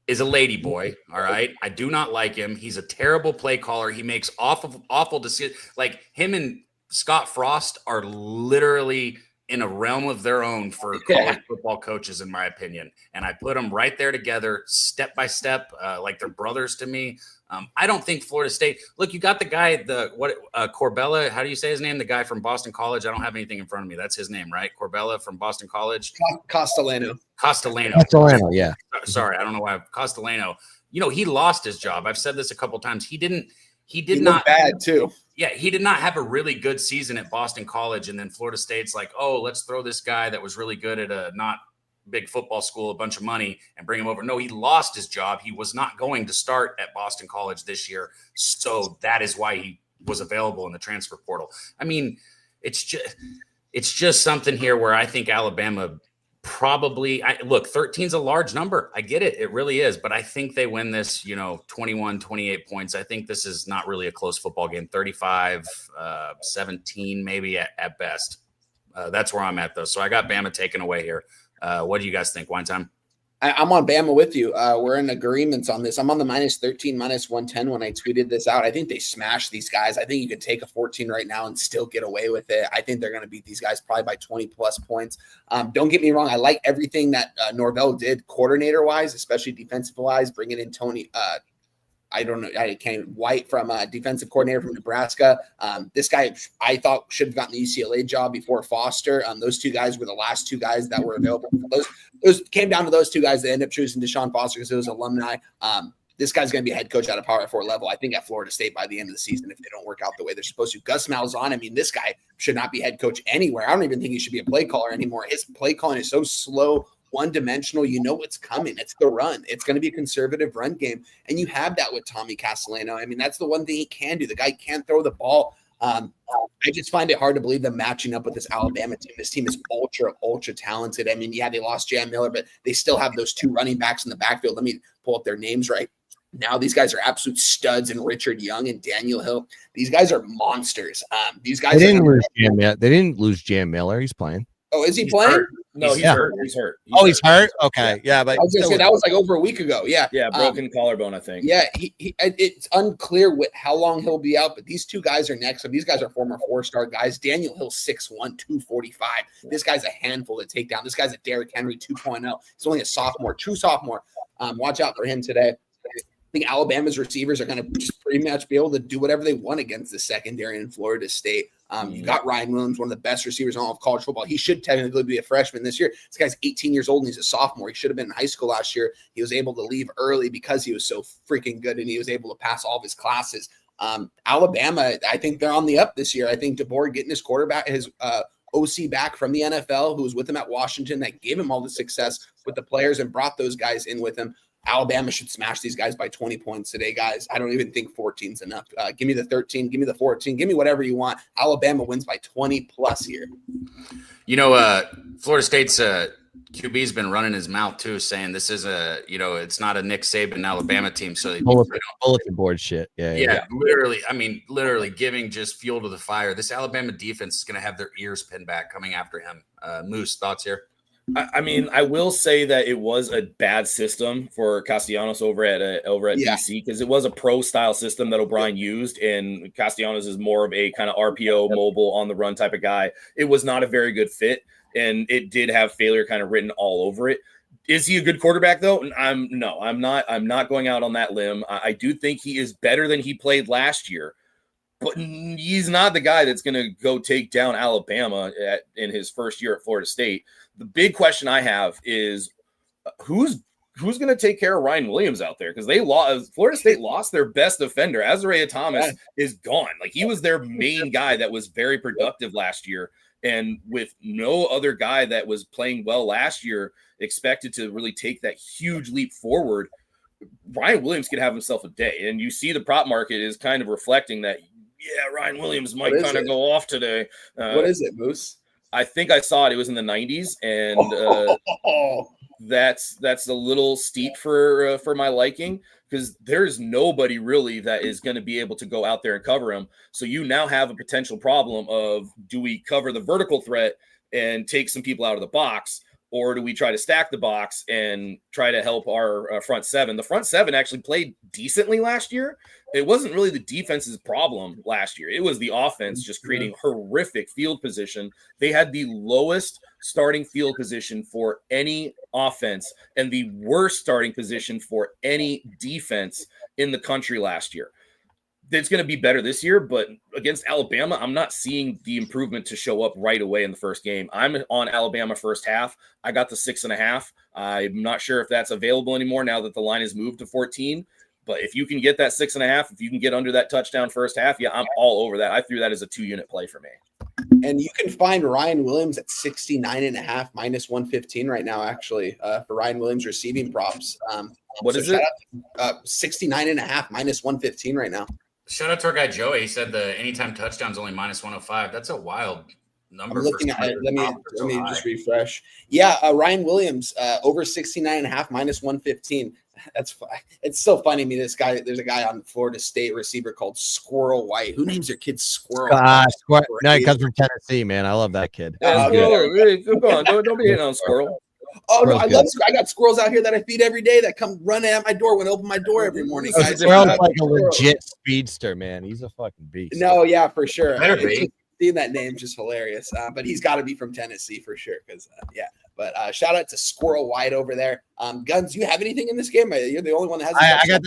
is a lady boy, all right? I do not like him. He's a terrible play caller. He makes awful decisions. Like, him and Scott Frost are literally in a realm of their own for college football coaches, in my opinion. And I put them right there together, step by step, like they're brothers to me. I don't think Florida State – look, you got the guy, Corbella. How do you say his name? The guy from Boston College. I don't have anything in front of me. That's his name, right? Corbella from Boston College. Castellano, yeah. Sorry, I don't know why. Castellano. He lost his job. I've said this a couple times. He did not – bad, too. Yeah, he did not have a really good season at Boston College, and then Florida State's like, oh, let's throw this guy that was really good at a not big football school a bunch of money and bring him over. No, he lost his job. He was not going to start at Boston College this year, so that is why he was available in the transfer portal. I mean, it's just something here where I think Alabama probably look, 13's a large number. I get it. It really is. But I think they win this, 21, 28 points. I think this is not really a close football game. 35-17, maybe at best. That's where I'm at, though. So I got Bama taken away here. What do you guys think? Wine time? I'm on Bama with you. We're in agreements on this. I'm on the minus 13, minus 110 when I tweeted this out. I think they smashed these guys. I think you could take a 14 right now and still get away with it. I think they're going to beat these guys probably by 20-plus points. Don't get me wrong. I like everything that Norvell did coordinator-wise, especially defensive-wise, bringing in Tony White from defensive coordinator from Nebraska. This guy I thought should have gotten the UCLA job before Foster. Those two guys were the last two guys that were available. Those came down to those two guys that ended up choosing Deshaun Foster because it was alumni. This guy's going to be a head coach at a Power 4 level, I think, at Florida State by the end of the season if they don't work out the way they're supposed to. Gus Malzahn, I mean, this guy should not be head coach anywhere. I don't even think he should be a play caller anymore. His play calling is so slow, one-dimensional. You know what's coming. It's the run. It's going to be a conservative run game, and you have that with Tommy Castellano. I mean, that's the one thing he can do. The guy can't throw the ball. I just find it hard to believe them matching up with this Alabama team. This team is ultra talented. I mean, yeah, they lost Jan Miller, but they still have those two running backs in the backfield. Let me pull up their names right now. These guys are absolute studs, and Richard Young and Daniel Hill. These guys are monsters. These guys They didn't lose Jan Miller. He's playing. Oh, is he playing? Hurt. No, he's hurt. He's hurt. He's hurt? Okay. Yeah, but I was gonna say that was like over a week ago. Yeah. Yeah, broken collarbone, I think. Yeah, it's unclear how long he'll be out, but these two guys are next. So these guys are former 4-star guys. Daniel Hill, 6'1", 245. This guy's a handful to take down. This guy's a Derrick Henry 2.0. He's only a sophomore, true sophomore. Watch out for him today. I think Alabama's receivers are going to just pretty much be able to do whatever they want against the secondary in Florida State. You got Ryan Williams, one of the best receivers in all of college football. He should technically be a freshman this year. This guy's 18 years old and he's a sophomore. He should have been in high school last year. He was able to leave early because he was so freaking good and he was able to pass all of his classes. Alabama, I think they're on the up this year. I think DeBoer getting his quarterback, his OC back from the NFL, who was with him at Washington, that gave him all the success with the players and brought those guys in with him. Alabama should smash these guys by 20 points today, guys. I don't even think 14 is enough. Give me the 13, give me the 14, give me whatever you want. Alabama wins by 20 plus here. Florida State's QB's been running his mouth too, saying this is it's not a Nick Saban Alabama team. So bulletin board shit. Yeah. Literally giving just fuel to the fire. This Alabama defense is going to have their ears pinned back coming after him. Moose, thoughts here? I will say that it was a bad system for Castellanos over at BC, because it was a pro style system that O'Brien used, and Castellanos is more of a kind of RPO mobile on the run type of guy. It was not a very good fit, and it did have failure kind of written all over it. Is he a good quarterback though? I'm not going out on that limb. I do think he is better than he played last year, but he's not the guy that's going to go take down Alabama in his first year at Florida State. The big question I have is who's going to take care of Ryan Williams out there? Because Florida State lost their best defender. Azariah Thomas is gone. Like, he was their main guy that was very productive last year. And with no other guy that was playing well last year expected to really take that huge leap forward, Ryan Williams could have himself a day. And you see the prop market is kind of reflecting that, Ryan Williams might kind of go off today. What is it, Moose? I think I saw it. It was in the 90s, and that's a little steep for my liking, because there's nobody really that is going to be able to go out there and cover him. So you now have a potential problem of, do we cover the vertical threat and take some people out of the box, or do we try to stack the box and try to help our front seven? The front seven actually played decently last year. It wasn't really the defense's problem last year. It was the offense just creating horrific field position. They had the lowest starting field position for any offense and the worst starting position for any defense in the country last year. It's going to be better this year, but against Alabama, I'm not seeing the improvement to show up right away in the first game. I'm on Alabama first half. I got the 6.5. I'm not sure if that's available anymore now that the line has moved to 14. But if you can get that 6.5, if you can get under that touchdown first half, I'm all over that. I threw that as a 2-unit play for me. And you can find Ryan Williams at 69.5 minus 115 right now, actually, for Ryan Williams receiving props. What is it? 69.5 minus 115 right now. Shout out to our guy Joey. He said the anytime touchdown's only minus 105. That's a wild number. I'm looking at it. Let me just refresh. Ryan Williams over 69.5 minus 115. That's fine. It's so funny to me. There's a guy on Florida State receiver called Squirrel White. Who names their kid Squirrel? No, he comes from Tennessee, man. I love that kid. Go on. Don't be hitting on Squirrel. Oh, no, I got squirrels out here that I feed every day that come running at my door when I open my door every morning. Squirrel's like a legit speedster, man. He's a fucking beast. No, yeah, for sure. Seeing that name just hilarious. But he's got to be from Tennessee for sure. But shout out to Squirrel White over there. Guns, do you have anything in this game? You're the only one that has.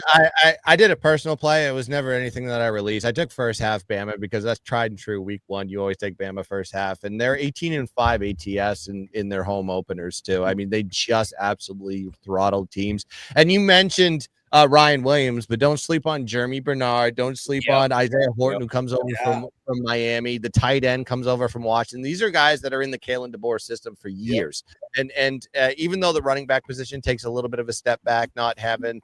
I did a personal play. It was never anything that I released. I took first half Bama because that's tried and true. Week 1, you always take Bama first half, and they're 18-5 ATS in their home openers too. I mean, they just absolutely throttled teams. And you mentioned Ryan Williams, but don't sleep on Jeremy Bernard. Don't sleep on Isaiah Horton, who comes over from Miami. The tight end comes over from Washington. These are guys that are in the Kalen DeBoer system for years. And even though the running back position takes a little bit of a step back, not having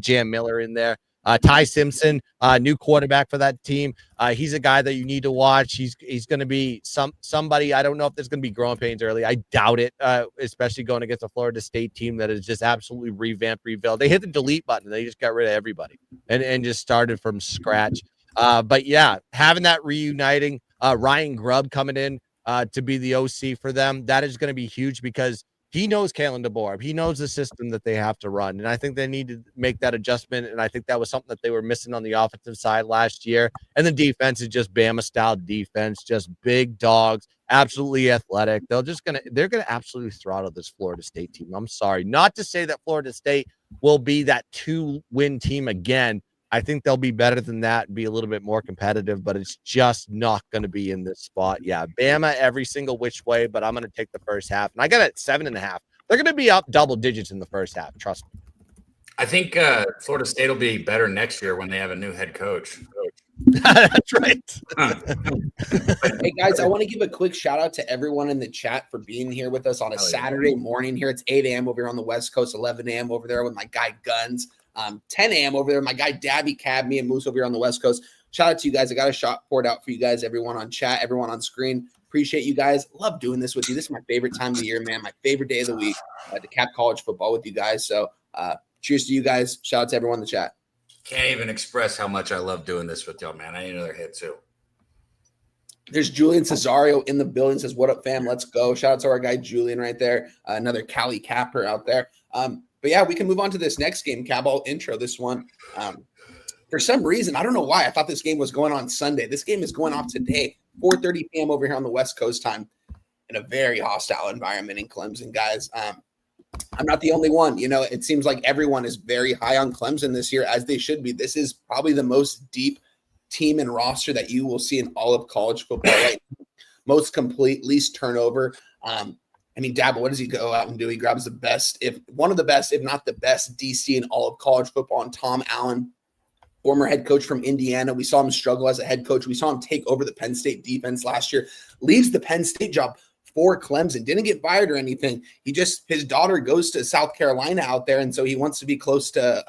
Jam Miller in there, Ty Simpson, new quarterback for that team. He's a guy that you need to watch. He's going to be somebody. I don't know if there's going to be growing pains early. I doubt it, especially going against a Florida State team that is just absolutely rebuilt. They hit the delete button. They just got rid of everybody and just started from scratch. But having that reuniting, Ryan Grubb coming in to be the OC for them, that is going to be huge because he knows Kalen DeBoer. He knows the system that they have to run. And I think they need to make that adjustment. And I think that was something that they were missing on the offensive side last year. And the defense is just Bama-style defense, just big dogs, absolutely athletic. They're going to absolutely throttle this Florida State team. I'm sorry. Not to say that Florida State will be that 2-win team again, I think they'll be better than that and be a little bit more competitive, but it's just not going to be in this spot. Yeah, Bama every single which way, but I'm going to take the first half. And I got it at 7.5. They're going to be up double digits in the first half. Trust me. I think Florida State will be better next year when they have a new head coach. That's right. Hey guys, I want to give a quick shout out to everyone in the chat for being here with us on a Saturday morning here. It's 8 a.m. over here on the West Coast, 11 a.m. over there with my guy Guns, 10 a.m. over there, my guy Daby Cab, me and Moose over here on the West Coast. Shout out to you guys. I got a shot poured out for you guys, everyone on chat, everyone on screen. Appreciate you guys. Love doing this with you. This is my favorite time of the year, man. My favorite day of the week to cap college football with you guys. So cheers to you guys. Shout out to everyone in the chat. Can't even express how much I love doing this with y'all, man. I need another hit too. There's Julian Cesario in the building. Says, "What up, fam? Let's go." Shout out to our guy Julian right there. Another Cali capper out there. But yeah, we can move on to this next game. Cab, I'll intro this one. For some reason, I don't know why. I thought this game was going on Sunday. This game is going off today, 4:30 p.m. over here on the West Coast time, in a very hostile environment in Clemson, guys. I'm not the only one. You know, it seems like everyone is very high on Clemson this year, as they should be. This is probably the most deep team and roster that you will see in all of college football, right? Most complete, least turnover. I mean, Dabo, what does he go out and do? He grabs the best, if one of the best, if not the best DC in all of college football, and Tom Allen, former head coach from Indiana. We saw him struggle as a head coach. We saw him take over the Penn State defense last year, leaves the Penn State job for Clemson, didn't get fired or anything. His daughter goes to South Carolina out there, and so he wants to be close to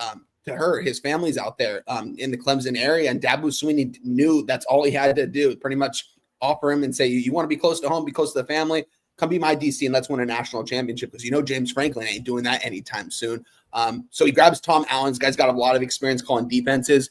her. His family's out there in the Clemson area, and Dabo Swinney knew that's all he had to do, pretty much offer him and say, you want to be close to home, be close to the family, come be my DC and let's win a national championship, because James Franklin ain't doing that anytime soon. So he grabs Tom Allen. This guy's got a lot of experience calling defenses.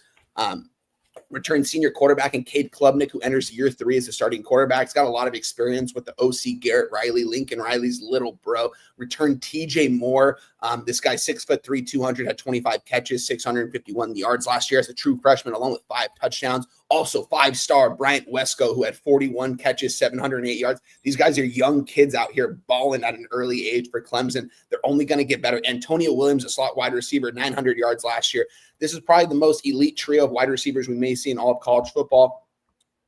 Returned senior quarterback in Cade Klubnik, who enters year 3 as a starting quarterback. He's got a lot of experience with the OC Garrett Riley, Lincoln Riley's little bro. Returned TJ Moore. This guy, 6'3", 200, had 25 catches, 651 yards last year as a true freshman, along with 5 touchdowns. Also 5-star Bryant Wesco, who had 41 catches, 708 yards. These guys are young kids out here balling at an early age for Clemson. They're only going to get better. Antonio Williams, a slot wide receiver, 900 yards last year. This is probably the most elite trio of wide receivers we may see in all of college football.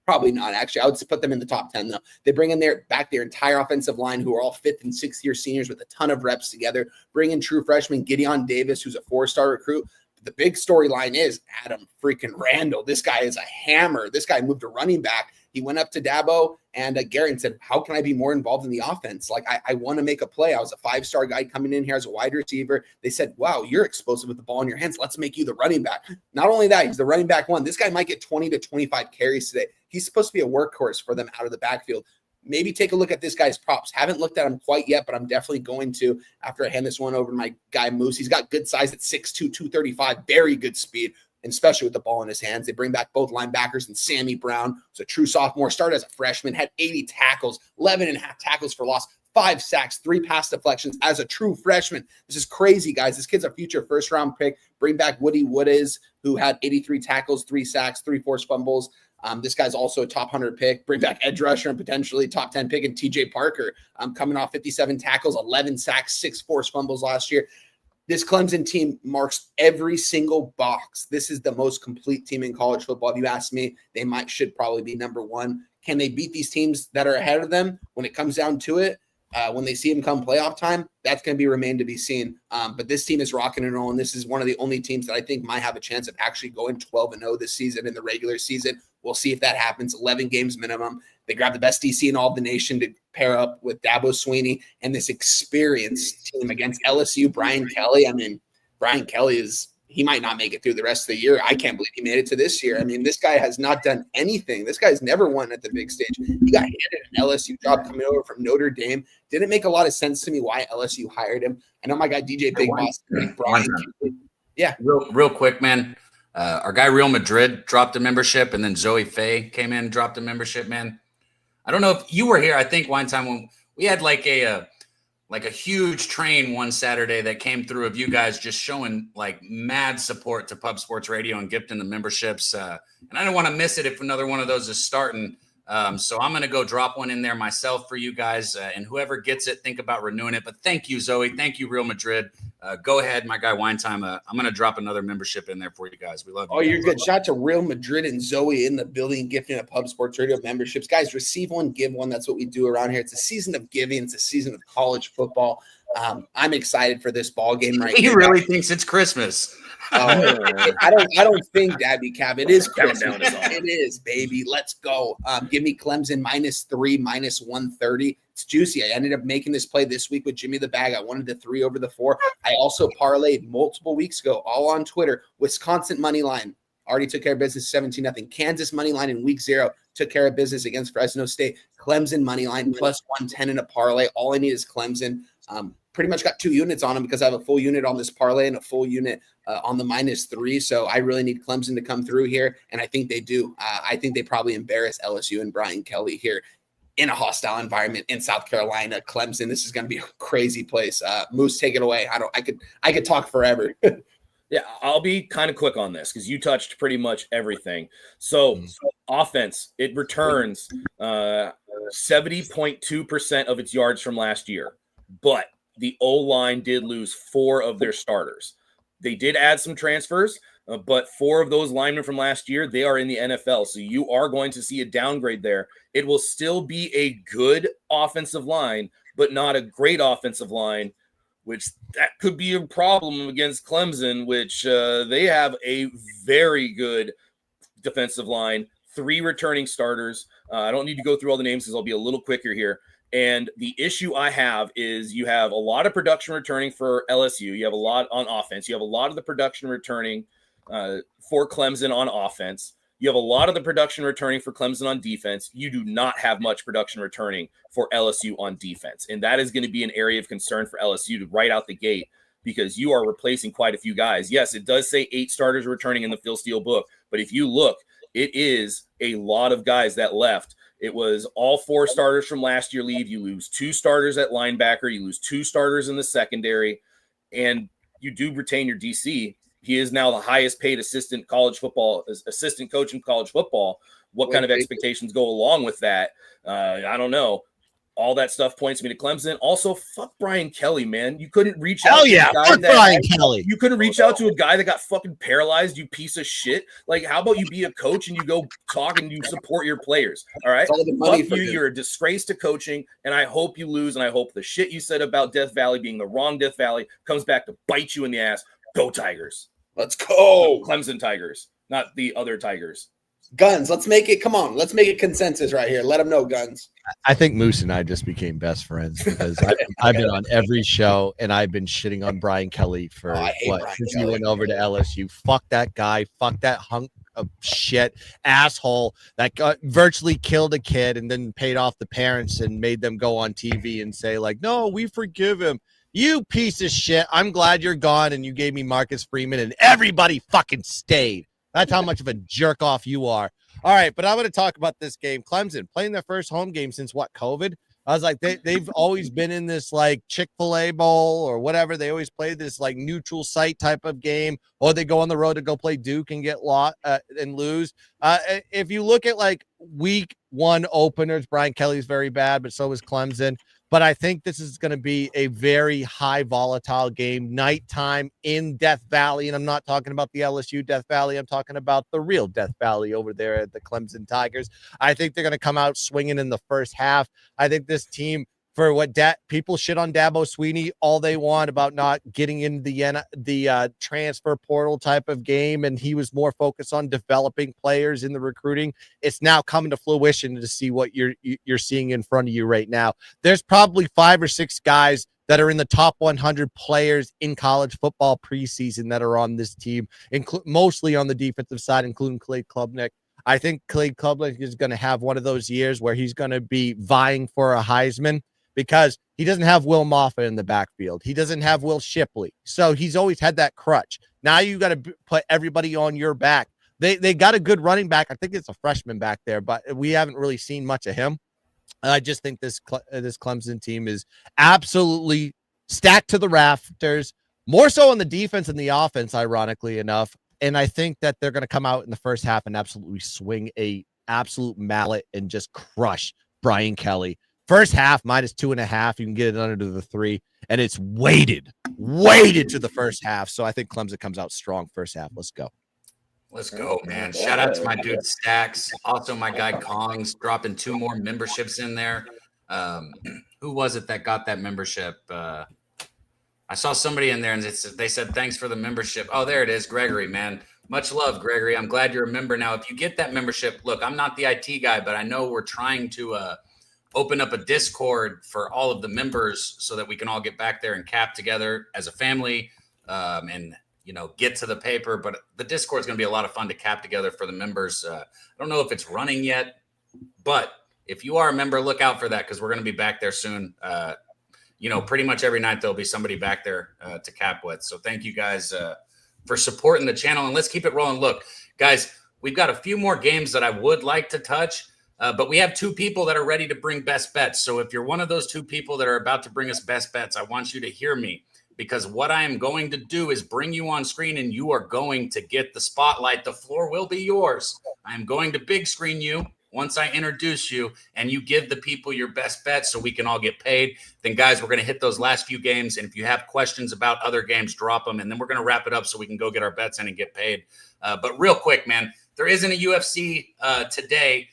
Probably not, actually. I would put them in the top 10, though. They bring in back their entire offensive line, who are all 5th and 6th year seniors with a ton of reps together. Bring in true freshman Gideon Davis, who's a 4-star recruit. But the big storyline is Adam freaking Randall. This guy is a hammer. This guy moved to running back. He went up to Dabo and Garrett and said, how can I be more involved in the offense? Like, I want to make a play. I was a 5-star guy coming in here as a wide receiver. They said, wow, you're explosive with the ball in your hands. Let's make you the running back. Not only that, he's the running back one. This guy might get 20 to 25 carries today. He's supposed to be a workhorse for them out of the backfield. Maybe take a look at this guy's props. Haven't looked at him quite yet, but I'm definitely going to after I hand this one over to my guy Moose. He's got good size at 6'2", 235, very good speed, and especially with the ball in his hands. They bring back both linebackers, and Sammy Brown, who's a true sophomore, started as a freshman, had 80 tackles, 11.5 tackles for loss, 5 sacks, 3 pass deflections as a true freshman. This is crazy, guys. This kid's a future first-round pick. Bring back Woody Woodies, who had 83 tackles, 3 sacks, 3 forced fumbles. This guy's also a top 100 pick. Bring back edge rusher and potentially top 10 pick in TJ Parker, coming off 57 tackles, 11 sacks, 6 forced fumbles last year. This Clemson team marks every single box. This is the most complete team in college football. If you ask me, they should probably be number 1. Can they beat these teams that are ahead of them when it comes down to it? When they see them come playoff time, that's going to remain to be seen. But this team is rocking and rolling. This is one of the only teams that I think might have a chance of actually going 12-0 this season in the regular season. We'll see if that happens. 11 games minimum. They grab the best DC in all of the nation to pair up with Dabo Swinney and this experienced team against LSU. Brian Kelly. I mean, Brian Kelly he might not make it through the rest of the year. I can't believe he made it to this year. I mean, this guy has not done anything. This guy's never won at the big stage. He got handed an LSU job coming over from Notre Dame. Didn't make a lot of sense to me why LSU hired him. I know my guy DJ Big Boss. Brian. Yeah. Real quick, man. Our guy Real Madrid dropped a membership, and then Zoe Faye came in and dropped a membership, man. I don't know if you were here. I think one time when we had like a huge train one Saturday that came through of you guys just showing like mad support to Pub Sports Radio and gifting the memberships. And I don't want to miss it if another one of those is starting. So I'm going to go drop one in there myself for you guys. And whoever gets it, think about renewing it. But thank you, Zoe. Thank you, Real Madrid. Go ahead, my guy Wine Time. I'm going to drop another membership in there for you guys. We love you. Oh, you're good. Shout out to Real Madrid and Zoe in the building, gifting a Pub Sports Radio memberships. Guys, receive one, give one. That's what we do around here. It's a season of giving. It's a season of college football. I'm excited for this ball game right He here. really thinks it's Christmas. I don't think Daby Cab. It is Christmas. Countdown is on. It is, baby. Let's go. Give me Clemson -3, -130. It's juicy. I ended up making this play this week with Jimmy the Bag. I wanted the 3 over the 4. I also parlayed multiple weeks ago, all on Twitter. Wisconsin money line already took care of business 17-0. Kansas money line in week 0 took care of business against Fresno State. Clemson money line +110 in a parlay. All I need is Clemson. Pretty much got 2 units on them because I have a full unit on this parlay and a full unit on the -3. So I really need Clemson to come through here, and I think they do. I think they probably embarrass LSU and Brian Kelly here in a hostile environment in South Carolina. Clemson, this is going to be a crazy place. Moose, take it away. I could talk forever. Yeah, I'll be kind of quick on this because you touched pretty much everything. So offense, it returns 70.2% of its yards from last year, but the O-line did lose 4 of their starters. They did add some transfers, but 4 of those linemen from last year, they are in the NFL. So you are going to see a downgrade there. It will still be a good offensive line, but not a great offensive line, which that could be a problem against Clemson, which they have a very good defensive line, 3 returning starters. I don't need to go through all the names because I'll be a little quicker here. And the issue I have is you have a lot of production returning for LSU. You have a lot on offense. You have a lot of the production returning for Clemson on offense. You have a lot of the production returning for Clemson on defense. You do not have much production returning for LSU on defense. And that is going to be an area of concern for LSU to right out the gate because you are replacing quite a few guys. Yes, it does say 8 starters returning in the Phil Steele book, but if you look, it is a lot of guys that left. It was all 4 starters from last year leave. You lose 2 starters at linebacker. You lose 2 starters in the secondary, and you do retain your DC. He is now the highest paid assistant coach in college football. What kind of expectations go along with that? I don't know. All that stuff points me to Clemson. Also, fuck Brian Kelly, man. You couldn't reach out to a guy Brian Kelly. You couldn't reach out to a guy that got fucking paralyzed, you piece of shit. Like, how about you be a coach and you go talk and you support your players? All right. Fuck you. You're a disgrace to coaching, and I hope you lose. And I hope the shit you said about Death Valley being the wrong Death Valley comes back to bite you in the ass. Go Tigers. Let's go. Clemson Tigers, not the other Tigers. Guns. Let's make it. Come on. Let's make it consensus right here. Let them know, Guns. I think Moose and I just became best friends because I've been on every show and I've been shitting on Brian Kelly for since he went over to LSU. Fuck that guy. Fuck that hunk of shit asshole that virtually killed a kid and then paid off the parents and made them go on TV and say like, no, we forgive him. You piece of shit. I'm glad you're gone and you gave me Marcus Freeman and everybody fucking stayed. That's how much of a jerk off you are. All right, but I'm going to talk about this game. Clemson playing their first home game since what, COVID? I was like, they've always been in this like Chick-fil-A bowl or whatever. They always play this like neutral site type of game, or they go on the road to go play Duke and get and lose. If you look at like week 1 openers, Brian Kelly's very bad, but so is Clemson. But I think this is going to be a very high volatile game, nighttime in Death Valley. And I'm not talking about the LSU Death Valley. I'm talking about the real Death Valley over there at the Clemson Tigers. I think they're going to come out swinging in the first half. I think this team, for what people shit on Dabo Swinney all they want about not getting into the transfer portal type of game, and he was more focused on developing players in the recruiting. It's now coming to fruition to see what you're seeing in front of you right now. There's probably 5 or 6 guys that are in the top 100 players in college football preseason that are on this team, mostly on the defensive side, including Clay Klubnik. I think Clay Klubnik is going to have one of those years where he's going to be vying for a Heisman, because he doesn't have Will Moffitt in the backfield. He doesn't have Will Shipley. So he's always had that crutch. Now you got to put everybody on your back. They got a good running back. I think it's a freshman back there, but we haven't really seen much of him. I just think this Clemson team is absolutely stacked to the rafters, more so on the defense than the offense, ironically enough. And I think that they're going to come out in the first half and absolutely swing a absolute mallet and just crush Brian Kelly First half -2.5. You can get it under the 3, and it's weighted to the first half. So I think Clemson comes out strong first half. Let's go. Let's go, man. Shout out to my dude Stacks. Also, my guy Kong's dropping 2 more memberships in there. Who was it that got that membership? I saw somebody in there and they said, thanks for the membership. Oh, there it is. Gregory, man. Much love, Gregory. I'm glad you're a member now. If you get that membership, look, I'm not the IT guy, but I know we're trying to open up a Discord for all of the members so that we can all get back there and cap together as a family and, get to the paper. But the Discord is going to be a lot of fun to cap together for the members. I don't know if it's running yet, but if you are a member, look out for that because we're going to be back there soon. Pretty much every night there'll be somebody back there to cap with. So thank you guys for supporting the channel, and let's keep it rolling. Look, guys, we've got a few more games that I would like to touch, but we have 2 people that are ready to bring best bets. So if you're one of those 2 people that are about to bring us best bets, I want you to hear me because what I am going to do is bring you on screen and you are going to get the spotlight. The floor will be yours. I am going to big screen you once I introduce you and you give the people your best bets so we can all get paid. Then, guys, we're going to hit those last few games. And if you have questions about other games, drop them. And then we're going to wrap it up so we can go get our bets in and get paid. But real quick, man, there isn't a UFC today,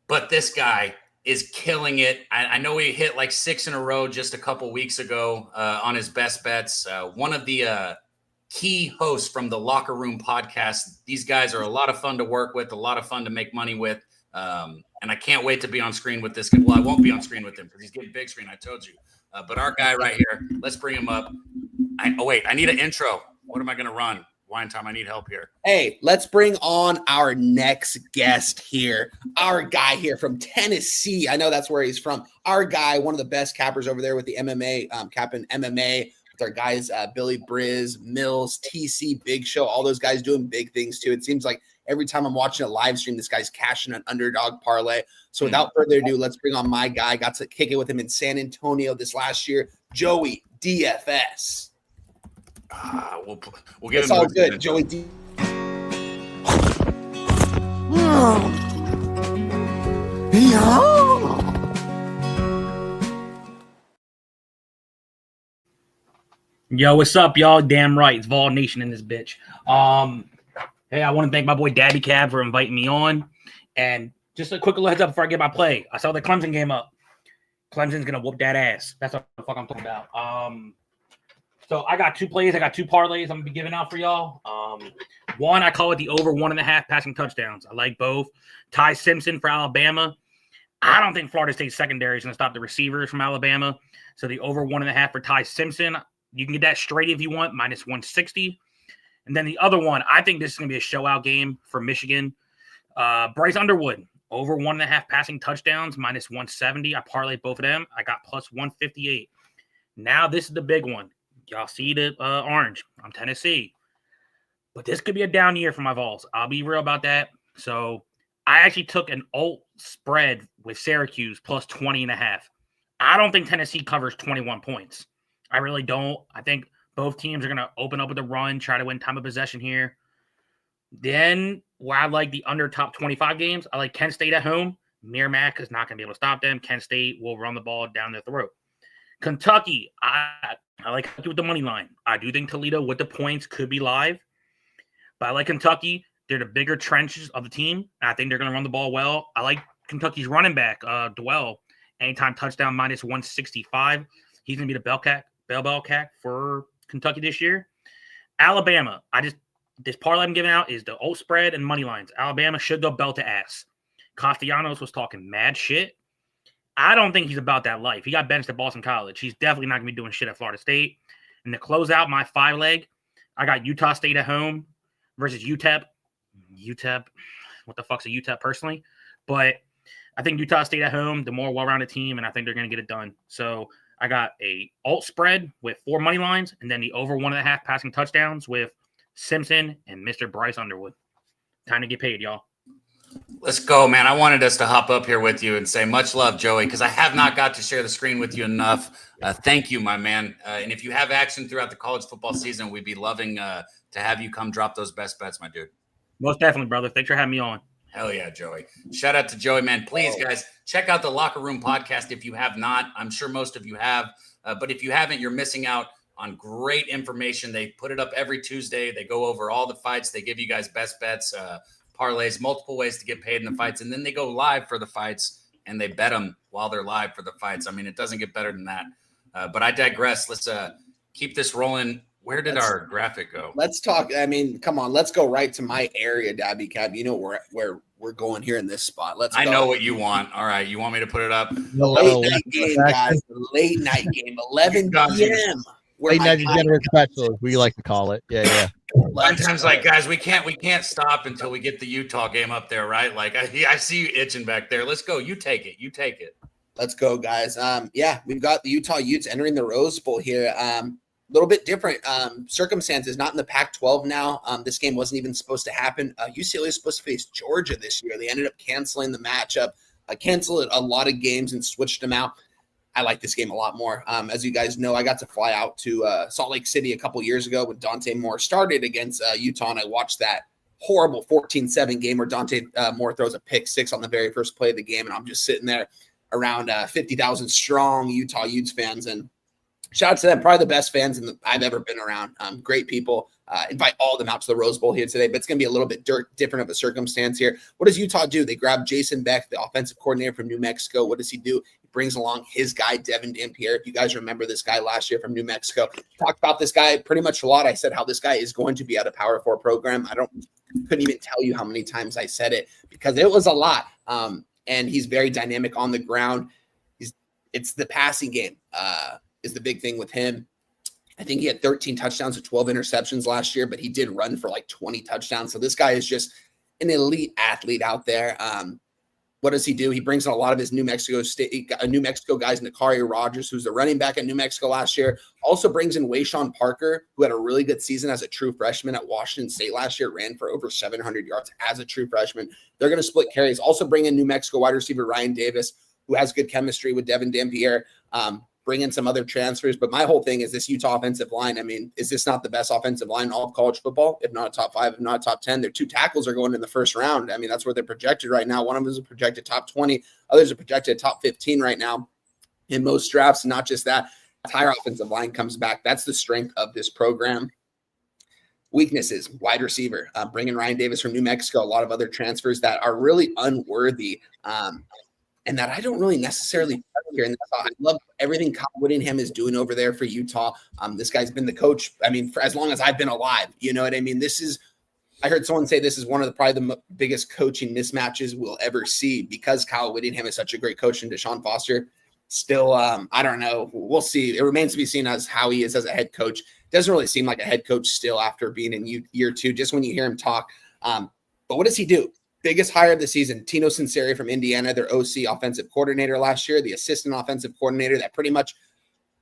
but this guy is killing it. I know he hit like 6 in a row just a couple weeks ago on his best bets. One of the key hosts from the Locker Room podcast. These guys are a lot of fun to work with, a lot of fun to make money with. And I can't wait to be on screen with this guy. Well, I won't be on screen with him because he's getting big screen, I told you. But our guy right here, let's bring him up. I need an intro. What am I going to run? Wine time, I need help here. Hey, let's bring on our next guest here. Our guy here from Tennessee. I know that's where he's from. Our guy, one of the best cappers over there with the MMA, capping MMA. Our guys, Billy Briz, Mills, TC, Big Show, all those guys doing big things too. It seems like every time I'm watching a live stream, this guy's cashing an underdog parlay. So without further ado, let's bring on my guy. Got to kick it with him in San Antonio this last year, Joey DFS. We'll get it's all good, Joey D. Yo, what's up, y'all? Damn right, it's Vol Nation in this bitch. Hey, I want to thank my boy Daby Cab for inviting me on. And just a quick little heads up before I get my play. I saw the Clemson game up. Clemson's gonna whoop that ass. That's what the fuck I'm talking about. So I got 2 plays. I got 2 parlays I'm gonna be giving out for y'all. One, I call it the over 1.5 passing touchdowns. I like both. Ty Simpson for Alabama. I don't think Florida State secondary is gonna stop the receivers from Alabama. So the over 1.5 for Ty Simpson. You can get that straight if you want, -160. And then the other one, I think this is going to be a showout game for Michigan. Bryce Underwood, over 1.5 passing touchdowns, -170. I parlayed both of them. I got +158. Now this is the big one. Y'all see the orange. I'm Tennessee. But this could be a down year for my Vols. I'll be real about that. So I actually took an alt spread with Syracuse +20.5. I don't think Tennessee covers 21 points. I really don't. I think both teams are going to open up with a run, try to win time of possession here. Then, where I like the under top 25 games, I like Kent State at home. Merrimack is not going to be able to stop them. Kent State will run the ball down their throat. Kentucky, I like Kentucky with the money line. I do think Toledo with the points could be live. But I like Kentucky. They're the bigger trenches of the team. I think they're going to run the ball well. I like Kentucky's running back, Dwell. Anytime touchdown, -165. He's going to be the bell cat for Kentucky this year. Alabama, this parlay I'm giving out is the old spread and money lines. Alabama should go belt to ass. Castellanos was talking mad shit. I don't think he's about that life. He got benched at Boston College. He's definitely not going to be doing shit at Florida State. And to close out my 5-leg, I got Utah State at home versus UTEP. UTEP, what the fuck's a UTEP personally? But I think Utah State at home, the more well-rounded team, and I think they're going to get it done. So I got a alt spread with 4 money lines and then the over 1.5 passing touchdowns with Simpson and Mr. Bryce Underwood. Time to get paid, y'all. Let's go, man. I wanted us to hop up here with you and say much love, Joey, because I have not got to share the screen with you enough. Thank you, my man. And if you have action throughout the college football season, we'd be loving to have you come drop those best bets, my dude. Most definitely, brother. Thanks for having me on. Hell yeah, Joey. Shout out to Joey, man. Please, guys, check out the Locker Room podcast if you have not. I'm sure most of you have. But if you haven't, you're missing out on great information. They put it up every Tuesday. They go over all the fights. They give you guys best bets, parlays, multiple ways to get paid in the fights. And then they go live for the fights, and they bet them while they're live for the fights. I mean, it doesn't get better than that. But I digress. Let's keep this rolling. Where did our graphic go? Let's talk. I mean, come on. Let's go right to my area, Daby Cab. You know where we're going here in this spot. I know what you want. All right. You want me to put it up? Late night game, guys. Late night game. 11 p.m. Late night degenerate specialist, we like to call it. Yeah. Sometimes, like, guys, we can't stop until we get the Utah game up there, right? Like, I see you itching back there. Let's go. You take it. Let's go, guys. Yeah, we've got the Utah Utes entering the Rose Bowl here. Little bit different circumstances, not in the Pac-12 now. This game wasn't even supposed to happen. UCLA is supposed to face Georgia this year. They ended up canceling the matchup, canceled a lot of games and switched them out. I like this game a lot more. As you guys know, I got to fly out to Salt Lake City a couple years ago when Dante Moore started against Utah, and I watched that horrible 14-7 game where Dante Moore throws a pick six on the very first play of the game, and I'm just sitting there around 50,000 strong Utah Utes fans, and shout out to them, probably the best fans I've ever been around. Great people. Invite all of them out to the Rose Bowl here today, but it's going to be a little bit different of a circumstance here. What does Utah do? They grab Jason Beck, the offensive coordinator from New Mexico. What does he do? He brings along his guy, Devin Dampier. If you guys remember this guy last year from New Mexico, talked about this guy pretty much a lot. I said how this guy is going to be at a Power 4 program. Couldn't even tell you how many times I said it because it was a lot. And he's very dynamic on the ground. It's the passing game. Is the big thing with him. I think he had 13 touchdowns and 12 interceptions last year, but he did run for like 20 touchdowns. So this guy is just an elite athlete out there. What does he do? He brings in a lot of his New Mexico guys, Nicario Rogers, who's the running back at New Mexico last year. Also brings in Wayshawn Parker, who had a really good season as a true freshman at Washington State last year, ran for over 700 yards as a true freshman. They're going to split carries. Also bring in New Mexico wide receiver Ryan Davis, who has good chemistry with Devin Dampier. Bring in some other transfers. But my whole thing is this Utah offensive line. I mean, is this not the best offensive line in all of college football? If not a top 5, if not a top 10, their 2 tackles are going in the first round. I mean, that's where they're projected right now. One of them is a projected top 20. Others are projected top 15 right now in most drafts. Not just that, entire offensive line comes back. That's the strength of this program. Weaknesses, wide receiver, bringing Ryan Davis from New Mexico, a lot of other transfers that are really unworthy. And that I don't really necessarily here. And I love everything Kyle Whittingham is doing over there for Utah. This guy's been the coach, I mean, for as long as I've been alive. You know what I mean? I heard someone say this is one of probably the biggest coaching mismatches we'll ever see because Kyle Whittingham is such a great coach and Deshaun Foster still, I don't know. We'll see. It remains to be seen as how he is as a head coach. Doesn't really seem like a head coach still after being in year 2, just when you hear him talk. But what does he do? Biggest hire of the season, Tino Sinceri from Indiana, their OC offensive coordinator last year, the assistant offensive coordinator that pretty much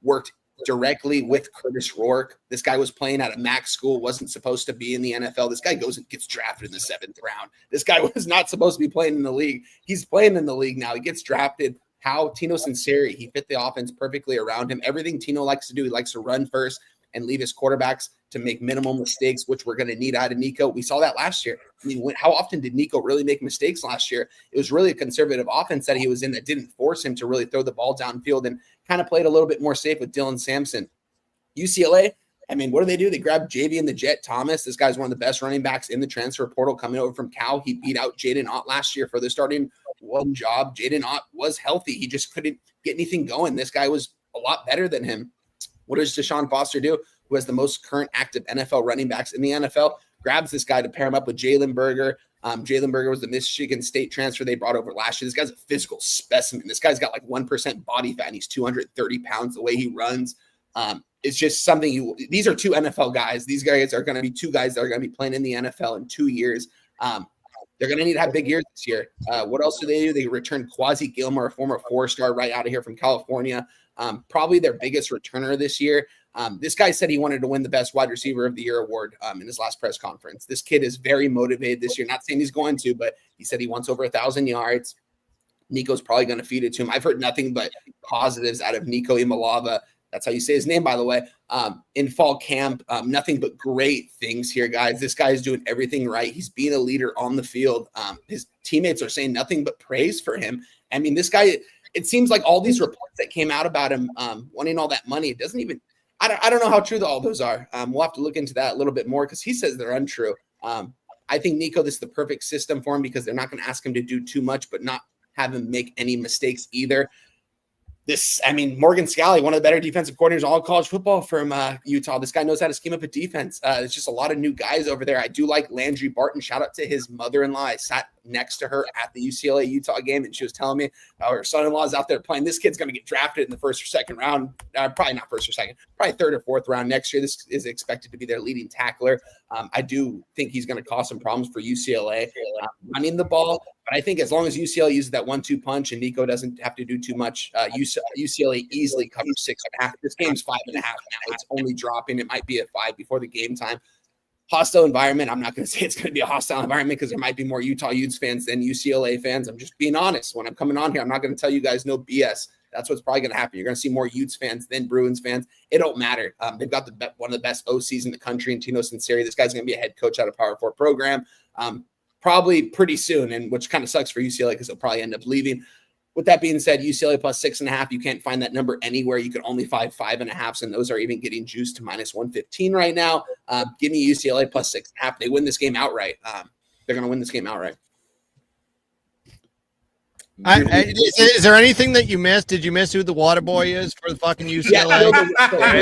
worked directly with Curtis Rourke. This guy was playing at a MAC school, wasn't supposed to be in the NFL. This guy goes and gets drafted in the 7th round. This guy was not supposed to be playing in the league. He's playing in the league now. He gets drafted. How Tino Sinceri, he fit the offense perfectly around him. Everything Tino likes to do, he likes to run first and leave his quarterbacks to make minimal mistakes, which we're going to need out of Nico. We saw that last year. I mean, how often did Nico really make mistakes last year? It was really a conservative offense that he was in that didn't force him to really throw the ball downfield and kind of played a little bit more safe with Dylan Sampson. UCLA, I mean, what do? They grabbed JV and the Jet Thomas. This guy's one of the best running backs in the transfer portal coming over from Cal. He beat out Jaden Ott last year for the starting one job. Jaden Ott was healthy. He just couldn't get anything going. This guy was a lot better than him. What does Deshaun Foster do? Who has the most current active NFL running backs in the NFL, grabs this guy to pair him up with Jalen Berger. Jalen Berger was the Michigan State transfer they brought over last year. This guy's a physical specimen. This guy's got like 1% body fat, and he's 230 pounds the way he runs. It's just something these are 2 NFL guys. These guys are going to be 2 guys that are going to be playing in the NFL in 2 years. They're going to need to have big years this year. What else do? They return Quasi Gilmore, a former 4-star right out of here from California. Probably their biggest returner this year. This guy said he wanted to win the best wide receiver of the year award in his last press conference. This kid is very motivated this year. Not saying he's going to, but he said he wants over 1,000 yards. Nico's probably going to feed it to him. I've heard nothing but positives out of Nico Imalava. That's how you say his name, by the way. In fall camp, nothing but great things here, guys. This guy is doing everything right. He's being a leader on the field. His teammates are saying nothing but praise for him. I mean, this guy, it seems like all these reports that came out about him wanting all that money, it doesn't even, I don't know how true all those are. We'll have to look into that a little bit more because he says they're untrue. I think, Nico, this is the perfect system for him because they're not going to ask him to do too much, but not have him make any mistakes either. Morgan Scalley, one of the better defensive coordinators in all college football from Utah. This guy knows how to scheme up a defense. There's just a lot of new guys over there. I do like Landry Barton. Shout out to his mother-in-law. I sat next to her at the UCLA Utah game, and she was telling me her son-in-law is out there playing. This kid's going to get drafted in the first or second round. Probably not first or second, probably third or fourth round next year. This is expected to be their leading tackler. I do think he's going to cause some problems for UCLA running the ball. But I think as long as UCLA uses that 1-2 punch and Nico doesn't have to do too much, UCLA easily covers 6.5. This game's 5.5 now. It's only dropping. It might be at 5 before the game time. Hostile environment. I'm not going to say it's going to be a hostile environment because there might be more Utah Utes fans than UCLA fans. I'm just being honest. When I'm coming on here, I'm not going to tell you guys no BS. That's what's probably going to happen. You're going to see more Utes fans than Bruins fans. It don't matter. They've got one of the best OCs in the country in Tino Sinceri. This guy's going to be a head coach at a Power 4 program. Probably pretty soon, and which kind of sucks for UCLA because they'll probably end up leaving. With that being said, UCLA plus 6.5, you can't find that number anywhere. You can only find 5.5, and those are even getting juiced to minus 115 right now. Give me UCLA plus 6.5. They win this game outright. They're going to win this game outright. Is there anything that you missed? Did you miss who the water boy is for the fucking UCLA?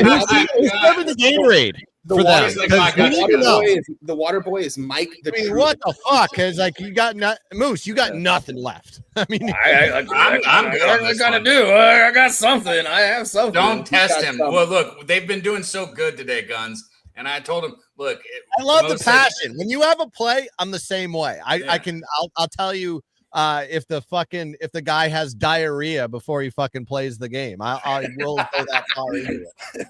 Who's serving the Gatorade? The water boy is Mike. What the fuck? Because you got Moose, you got nothing left. I mean, I'm good. I gotta do. I got something. I have something. Don't test him. Something. Well, look, they've been doing so good today, Guns. And I told him, look, I love the passion. When you have a play, I'm the same way. I'll tell you. If the guy has diarrhea before he fucking plays the game, I will go that far into it.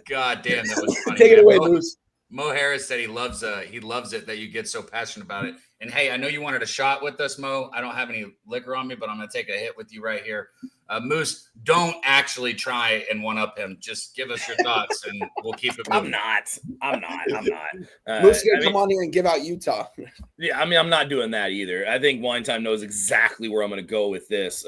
God damn, that was funny. Take it away, Moose. Mo Harris said he loves it that you get so passionate about it. And hey, I know you wanted a shot with us, Mo. I don't have any liquor on me, but I'm gonna take a hit with you right here. Moose, don't actually try and one up him. Just give us your thoughts, and we'll keep it moving. I'm not. Moose gonna come on here and give out Utah. Yeah, I'm not doing that either. I think Wine Time knows exactly where I'm gonna go with this.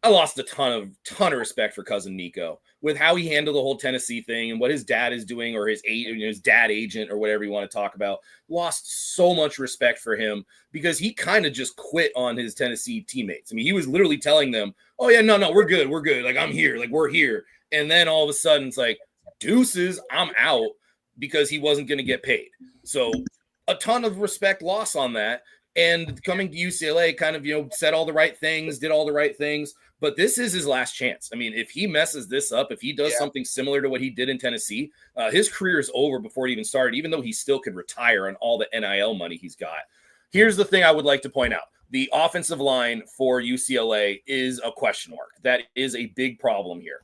I lost a ton of respect for cousin Nico with how he handled the whole Tennessee thing and what his dad is doing, or his dad agent, or whatever you want to talk about. Lost so much respect for him because he kind of just quit on his Tennessee teammates. I mean, he was literally telling them, "Oh yeah, no, we're good. Like I'm here. Like we're here." And then all of a sudden it's like, deuces, I'm out, because he wasn't going to get paid. So a ton of respect loss on that. And coming to UCLA kind of, said all the right things, did all the right things. But this is his last chance. I mean, if he messes this up, if he does something similar to what he did in Tennessee, his career is over before it even started, even though he still could retire on all the NIL money he's got. Here's the thing I would like to point out. The offensive line for UCLA is a question mark. That is a big problem here.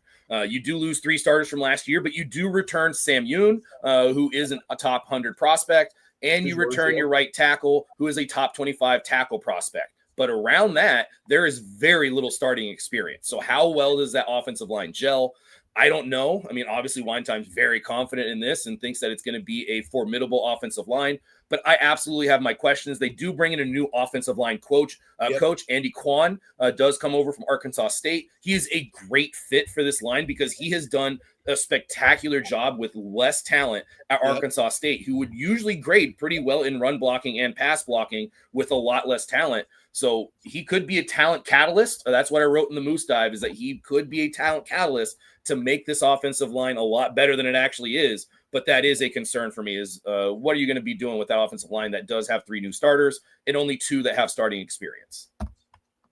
You do lose 3 starters from last year, but you do return Sam Yoon, who isn't a top 100 prospect, and you return your right tackle, who is a top 25 tackle prospect. But around that, there is very little starting experience. So how well does that offensive line gel? I don't know. I mean, obviously, Wine Time's very confident in this and thinks that it's going to be a formidable offensive line. But I absolutely have my questions. They do bring in a new offensive line coach. Coach Andy Kwan does come over from Arkansas State. He is a great fit for this line because he has done a spectacular job with less talent at Arkansas State, who would usually grade pretty well in run blocking and pass blocking with a lot less talent. So he could be a talent catalyst. That's what I wrote in the Moose Dive, is that he could be a talent catalyst to make this offensive line a lot better than it actually is. But that is a concern for me, is what are you going to be doing with that offensive line that does have 3 new starters and only 2 that have starting experience?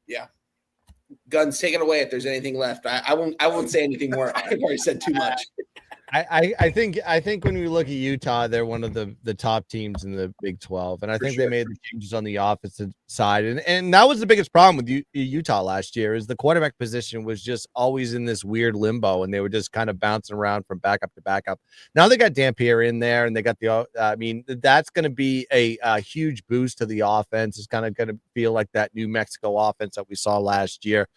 Yeah. Guns, take it away if there's anything left. I won't say anything more. I've already said too much. I think when we look at Utah, they're one of the top teams in the Big 12, and I think they made the changes on the offensive side, and that was the biggest problem with Utah last year, is the quarterback position was just always in this weird limbo, and they were just kind of bouncing around from backup to backup. Now they got Dampier in there, and they got that's going to be a huge boost to the offense. It's kind of going to feel like that New Mexico offense that we saw last year.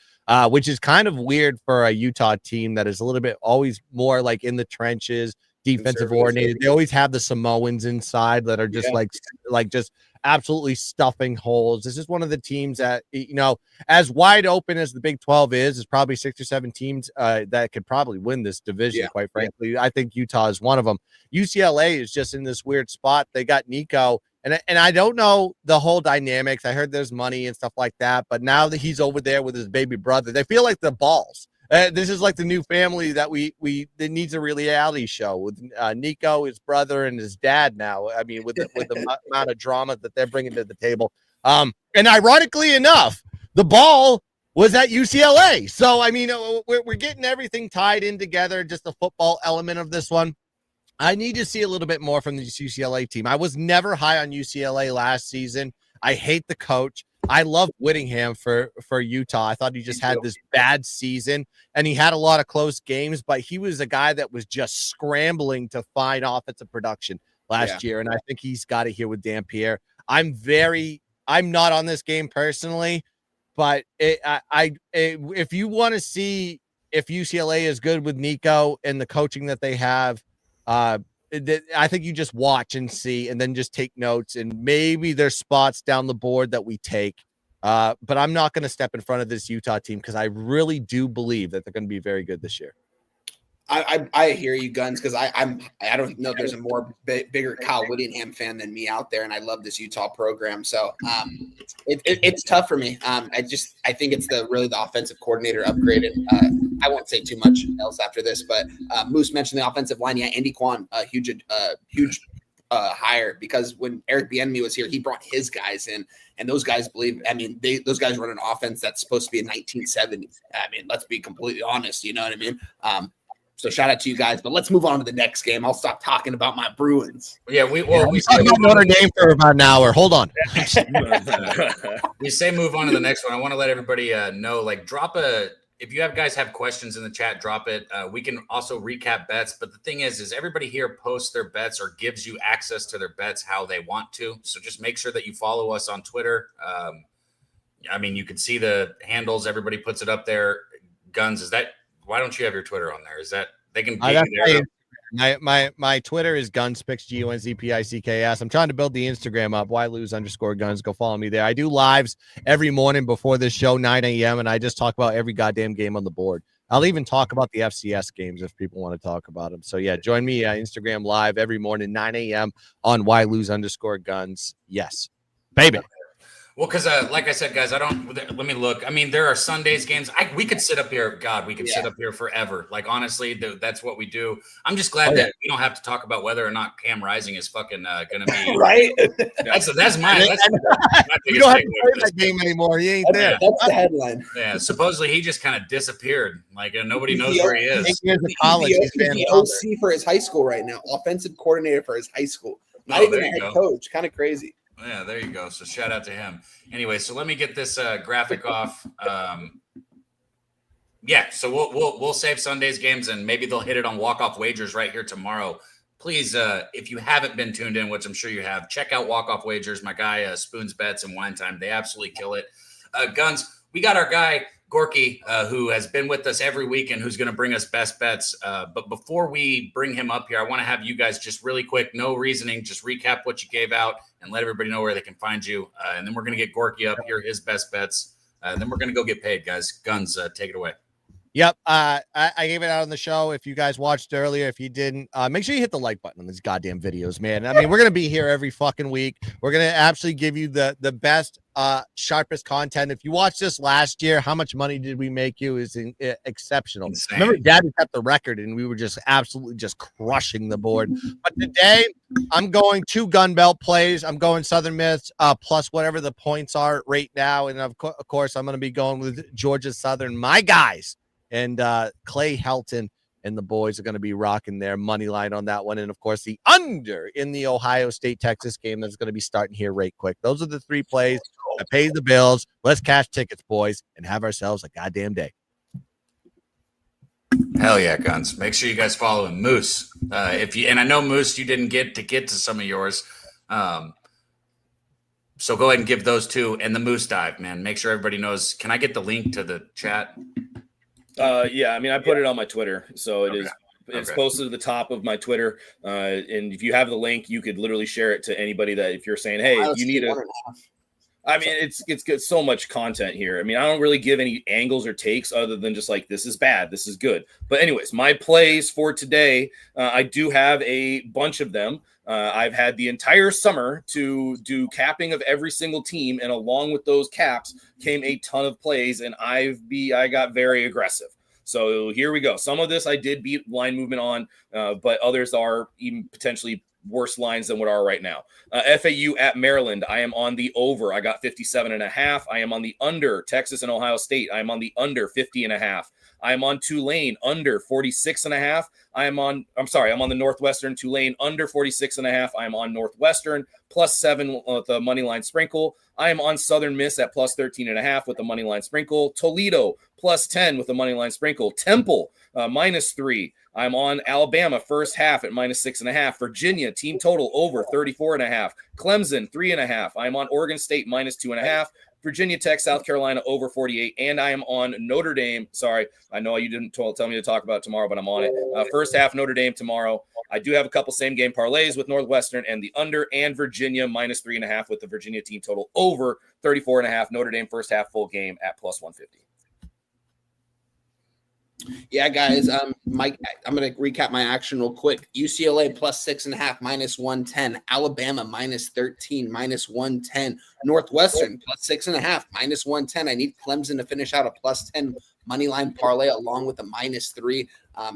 which is kind of weird for a Utah team that is a little bit always more like in the trenches, defensive oriented. They always have the Samoans inside that are just like just absolutely stuffing holes. This is one of the teams that, as wide open as the Big 12 is probably 6 or 7 teams that could probably win this division, quite frankly. I think Utah is one of them. UCLA is just in this weird spot. They got Nico, and I don't know the whole dynamics. I heard there's money and stuff like that, but now that he's over there with his baby brother, they feel like the balls. This is like the new family that that needs a reality show with Nico, his brother, and his dad now. I mean, with the amount of drama that they're bringing to the table. And ironically enough, the ball was at UCLA. So, I mean, we're getting everything tied in together, just the football element of this one. I need to see a little bit more from this UCLA team. I was never high on UCLA last season. I hate the coach. I love Whittingham for Utah. I thought he just had this bad season, and he had a lot of close games, but he was a guy that was just scrambling to find offensive production last year, and I think he's got it here with Dan Pierre. I'm not on this game personally, but if you want to see if UCLA is good with Nico and the coaching that they have, I think you just watch and see, and then just take notes, and maybe there's spots down the board that we take. But I'm not going to step in front of this Utah team because I really do believe that they're going to be very good this year. I hear you, Guns, because I don't know if there's a bigger Kyle Whittingham fan than me out there, and I love this Utah program. So it's tough for me. I think it's really the offensive coordinator upgraded. I won't say too much else after this, but Moose mentioned the offensive line. Yeah, Andy Kwan, a huge hire, because when Eric Bieniemy was here, he brought his guys in, and those guys those guys run an offense that's supposed to be in 1970s. I mean, let's be completely honest. You know what I mean? So shout out to you guys, but let's move on to the next game. I'll stop talking about my Bruins. Yeah, we talked about Notre Dame for about an hour. Hold on. We say move on to the next one. I want to let everybody know, if you guys have questions in the chat, drop it. We can also recap bets, but the thing is everybody here posts their bets or gives you access to their bets how they want to. So just make sure that you follow us on Twitter. You can see the handles. Everybody puts it up there. Guns, why don't you have your Twitter on there? Is that they can get you there? My Twitter is Gunspicks, GUNZPICKS. I'm trying to build the Instagram up. _Guns. Go follow me there. I do lives every morning before this show, 9 a.m. and I just talk about every goddamn game on the board. I'll even talk about the FCS games if people want to talk about them. So yeah, join me Instagram live every morning, 9 a.m. on _Guns. Yes, baby. Well, because like I said, guys, let me look. I mean, there are Sundays games. We could sit up here. God, we could sit up here forever. Like, honestly, that's what we do. I'm just glad that we don't have to talk about whether or not Cam Rising is fucking going to be. Right? That's my you don't have to play that game anymore. He ain't there. That's the headline. Yeah, supposedly he just kind of disappeared. Like, nobody knows where he is. He's the OC for his high school right now. Offensive coordinator for his high school. Not even a head coach. Kind of crazy. Yeah, there you go. So shout out to him. Anyway, so let me get this graphic off. So we'll save Sunday's games, and maybe they'll hit it on walk-off wagers right here tomorrow. Please, if you haven't been tuned in, which I'm sure you have, check out walk-off wagers. My guy Spoons Bets and Wine Time, they absolutely kill it. Guns, we got our guy Gorky, who has been with us every week and who's going to bring us best bets. But before we bring him up here, I want to have you guys just really quick, no reasoning, just recap what you gave out and let everybody know where they can find you. And then we're going to get Gorky up here, his best bets. And then we're going to go get paid, guys. Guns, take it away. Yep. I gave it out on the show. If you guys watched earlier, if you didn't, make sure you hit the like button on these goddamn videos, man. I mean, we're going to be here every fucking week. We're going to actually give you the best, sharpest content. If you watched this last year, how much money did we make you is exceptional. Insane. Remember, Daddy kept the record and we were just absolutely just crushing the board. But today I'm going 2 gun belt plays. I'm going Southern Miss plus whatever the points are right now. And of course, I'm going to be going with Georgia Southern, my guys. And Clay Helton and the boys are going to be rocking their money line on that one. And, of course, the under in the Ohio State-Texas game that's going to be starting here right quick. Those are the 3 plays that pay the bills. Let's cash tickets, boys, and have ourselves a goddamn day. Hell yeah, Guns. Make sure you guys follow him. Moose. And I know, Moose, you didn't get to some of yours. So go ahead and give those two and the Moose Dive, man. Make sure everybody knows. Can I get the link to the chat? Yeah, I mean, I put it on my Twitter, so it is. It's Okay. posted to the top of my Twitter, and if you have the link, you could literally share it to anybody that if you're saying, hey, if you need a. I mean, it's got so much content here. I mean, I don't really give any angles or takes other than just like, this is bad, this is good. But anyways, my plays for today, I do have a bunch of them. I've had the entire summer to do capping of every single team, and along with those caps came a ton of plays, and I got very aggressive. So here we go. Some of this I did beat line movement on, but others are even potentially worse lines than what are right now. FAU at Maryland, I am on the over. I got 57.5. I am on the under. Texas and Ohio State, I am on the under 50.5. I am on Tulane under 46.5. I'm on the Northwestern Tulane under 46.5. I am on Northwestern +7 with a money line sprinkle. I am on Southern Miss at +13.5 with a money line sprinkle. Toledo +10 with a money line sprinkle. Temple -3. I'm on Alabama first half at -6.5. Virginia team total over 34.5. Clemson 3.5. I'm on Oregon State -2.5. Virginia Tech, South Carolina over 48, and I am on Notre Dame. Sorry, I know you didn't tell me to talk about it tomorrow, but I'm on it. First half Notre Dame tomorrow. I do have a couple same game parlays with Northwestern and the under, and Virginia -3.5 with the Virginia team total over 34.5. Notre Dame first half full game at +150. Yeah, guys. Mike, I'm going to recap my action real quick. UCLA +6.5, -110. Alabama -13, -110. Northwestern +6.5, -110. I need Clemson to finish out a +10 money line parlay along with a -3.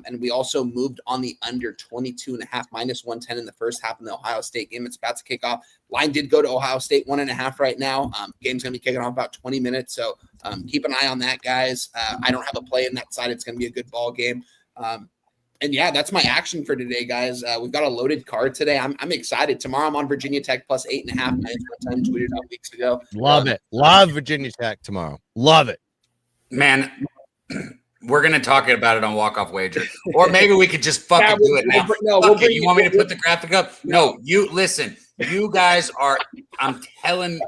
And we also moved on the under 22.5, -110 in the first half in the Ohio State game. It's about to kick off. Line did go to Ohio State 1.5 right now. Game's going to be kicking off about 20 minutes. So keep an eye on that, guys. I don't have a play in that side. It's going to be a good ball game. And yeah, that's my action for today, guys. We've got a loaded card today. I'm excited. Tomorrow I'm on Virginia Tech +8.5. I tweeted out weeks ago. Love it. Love Virginia Tech tomorrow. Love it. Man, we're going to talk about it on Walk-Off Wager. Or maybe we could just fucking do it now. You want me to put the graphic up? No, you listen. You guys are I'm telling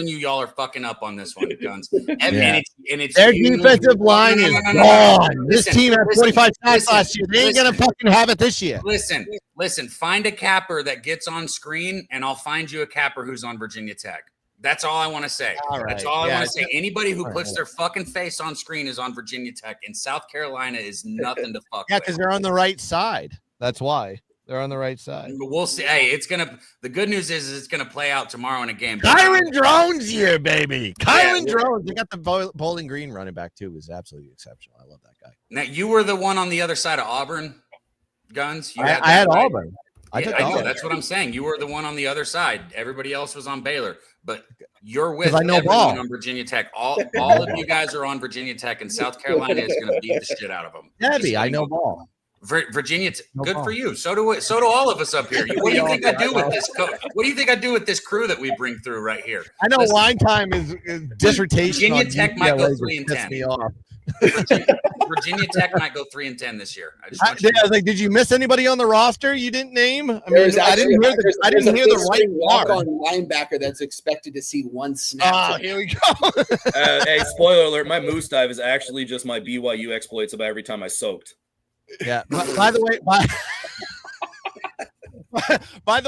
you, y'all are fucking up on this one, Guns. And it's their defensive line is gone. This team had 45 sacks last year. They ain't gonna fucking have it this year. Listen, find a capper that gets on screen, and I'll find you a capper who's on Virginia Tech. That's all I want to say. All right. That's all I want to say. Anybody who puts their fucking face on screen is on Virginia Tech, and South Carolina is nothing to fuck with. Yeah, because they're on the right side. That's why. They're on the right side. We'll see. Hey, the good news is it's gonna play out tomorrow in a game. Kyron Drones here, baby. Kyron Drones. They got the Bowling Green running back too. Is absolutely exceptional. I love that guy. Now you were the one on the other side of Auburn, Guns. I had Auburn. I know. That's what I'm saying. You were the one on the other side. Everybody else was on Baylor, but you're with everyone on Virginia Tech. All of you guys are on Virginia Tech, and South Carolina is going to beat the shit out of them. Debbie, I know ball. Virginia, good for you. So do all of us up here. What do you think I do with this? What do you think I do with this crew that we bring through right here? I know line time is dissertation. Virginia Tech might go 3-10. Virginia Tech might go 3-10 this year. I was like, did you miss anybody on the roster you didn't name? I mean, I didn't hear the right walk-on linebacker that's expected to see one snap. Oh, here we go. Hey, spoiler alert! My Moose Dive is actually just my BYU exploits about every time I soaked. Yeah. By the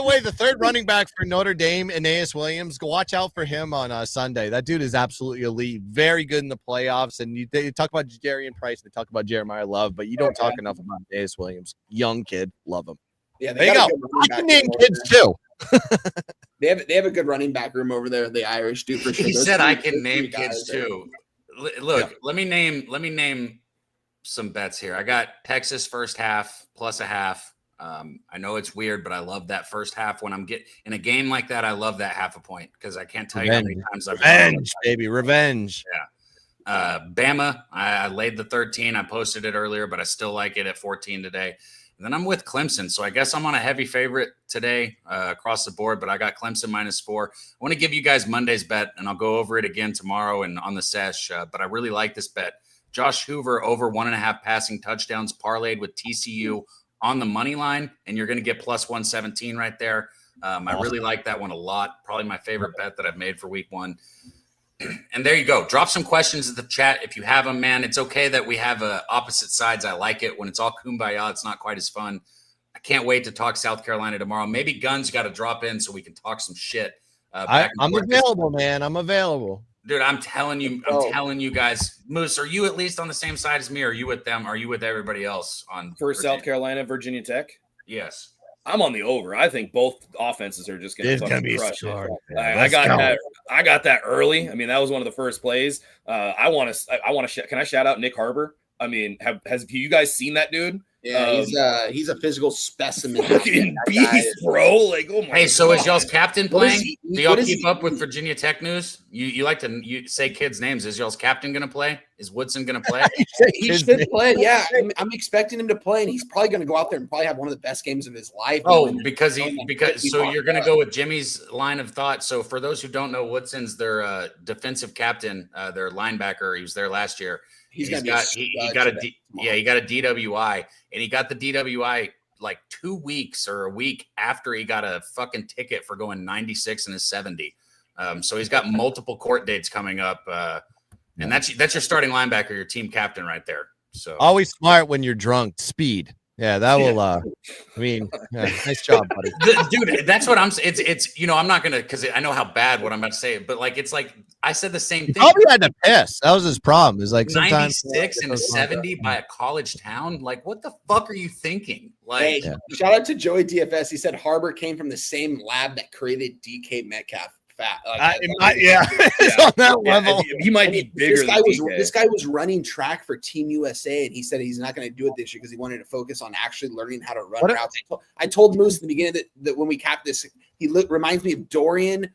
way, the third running back for Notre Dame, Aeneas Williams, go watch out for him on Sunday. That dude is absolutely elite, very good in the playoffs. And they talk about Jarian Price, they talk about Jeremiah Love, but you don't talk enough about Aeneas Williams. Young kid, love him. Yeah, there you go. I can name kids too. They have a good running back room over there. The Irish do for sure. He said I can name kids too. Look, let me name some bets here. I got Texas first half +0.5. I know it's weird, but I love that first half. When I'm in a game like that, I love that half a point because I can't tell you how many times I've revenge, baby, revenge. Yeah. Bama, I laid the 13. I posted it earlier, but I still like it at 14 today. And then I'm with Clemson, so I guess I'm on a heavy favorite today across the board. But I got Clemson -4. I want to give you guys Monday's bet, and I'll go over it again tomorrow and on the sesh. But I really like this bet. Josh Hoover over 1.5 passing touchdowns parlayed with TCU on the money line, and you're going to get +117 right there. I really like that one a lot. Probably my favorite bet that I've made for week 1. And there you go. Drop some questions in the chat if you have them, man. It's okay that we have opposite sides. I like it. When it's all kumbaya, it's not quite as fun. I can't wait to talk South Carolina tomorrow. Maybe Guns got to drop in so we can talk some shit. I'm available, man. I'm available. Dude, I'm telling you guys, Moose, are you at least on the same side as me? Or are you with them? Are you with everybody else on For South Carolina, Virginia Tech? Yes. I'm on the over. I think both offenses are just going to be crush it. I got that early. I mean, that was one of the first plays. I want to. Can I shout out Nick Harbor? I mean, have you guys seen that dude? Yeah, he's a physical specimen. Fucking beast, bro. Like, oh my. Hey, so God. is y'all's captain playing? Do y'all keep up with Virginia Tech news? You like to say kids' names. Is y'all's captain going to play? Is Woodson going to play? He should play. Yeah, I'm expecting him to play, and he's probably going to go out there and probably have one of the best games of his life. Oh, because so you're going to go with Jimmy's line of thought. So for those who don't know, Woodson's their defensive captain, their linebacker. He was there last year. He got a DWI, and he got the DWI like 2 weeks or a week after he got a fucking ticket for going 96 and a 70. So he's got multiple court dates coming up, and that's your starting linebacker, your team captain right there. So always smart when you're drunk. Speed. Yeah, that will. I mean, nice job, buddy. Dude, that's what I'm saying. It's I'm not gonna, because I know how bad what I'm about to say, but like it's like I said the same thing. Probably had to piss. That was his problem. Is like 96 and a 70 by a college town. Like, what the fuck are you thinking? Like, shout out to Joey DFS. He said Harbor came from the same lab that created DK Metcalf. It's on that level. He might be bigger. This guy was running track for Team USA, and he said he's not going to do it this year because he wanted to focus on actually learning how to run routes. I told Moose in the beginning that when we capped this, he reminds me of Dorian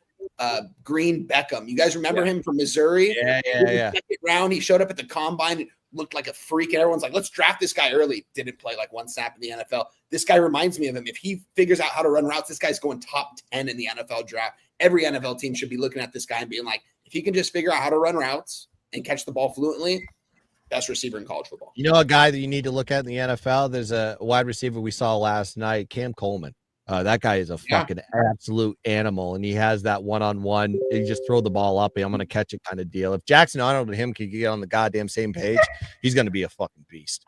Green Beckham. You guys remember him from Missouri? Yeah. Second round, he showed up at the combine, looked like a freak, and everyone's like, "Let's draft this guy early." Didn't play like one snap in the NFL. This guy reminds me of him. If he figures out how to run routes, this guy's going top 10 in the NFL draft. Every NFL team should be looking at this guy and being like, if he can just figure out how to run routes and catch the ball fluently, best receiver in college football. You know a guy that you need to look at in the NFL? There's a wide receiver we saw last night, Cam Coleman. That guy is a fucking absolute animal, and he has that one-on-one. You just throw the ball up, and I'm going to catch it kind of deal. If Jackson Arnold and him can get on the goddamn same page, he's going to be a fucking beast.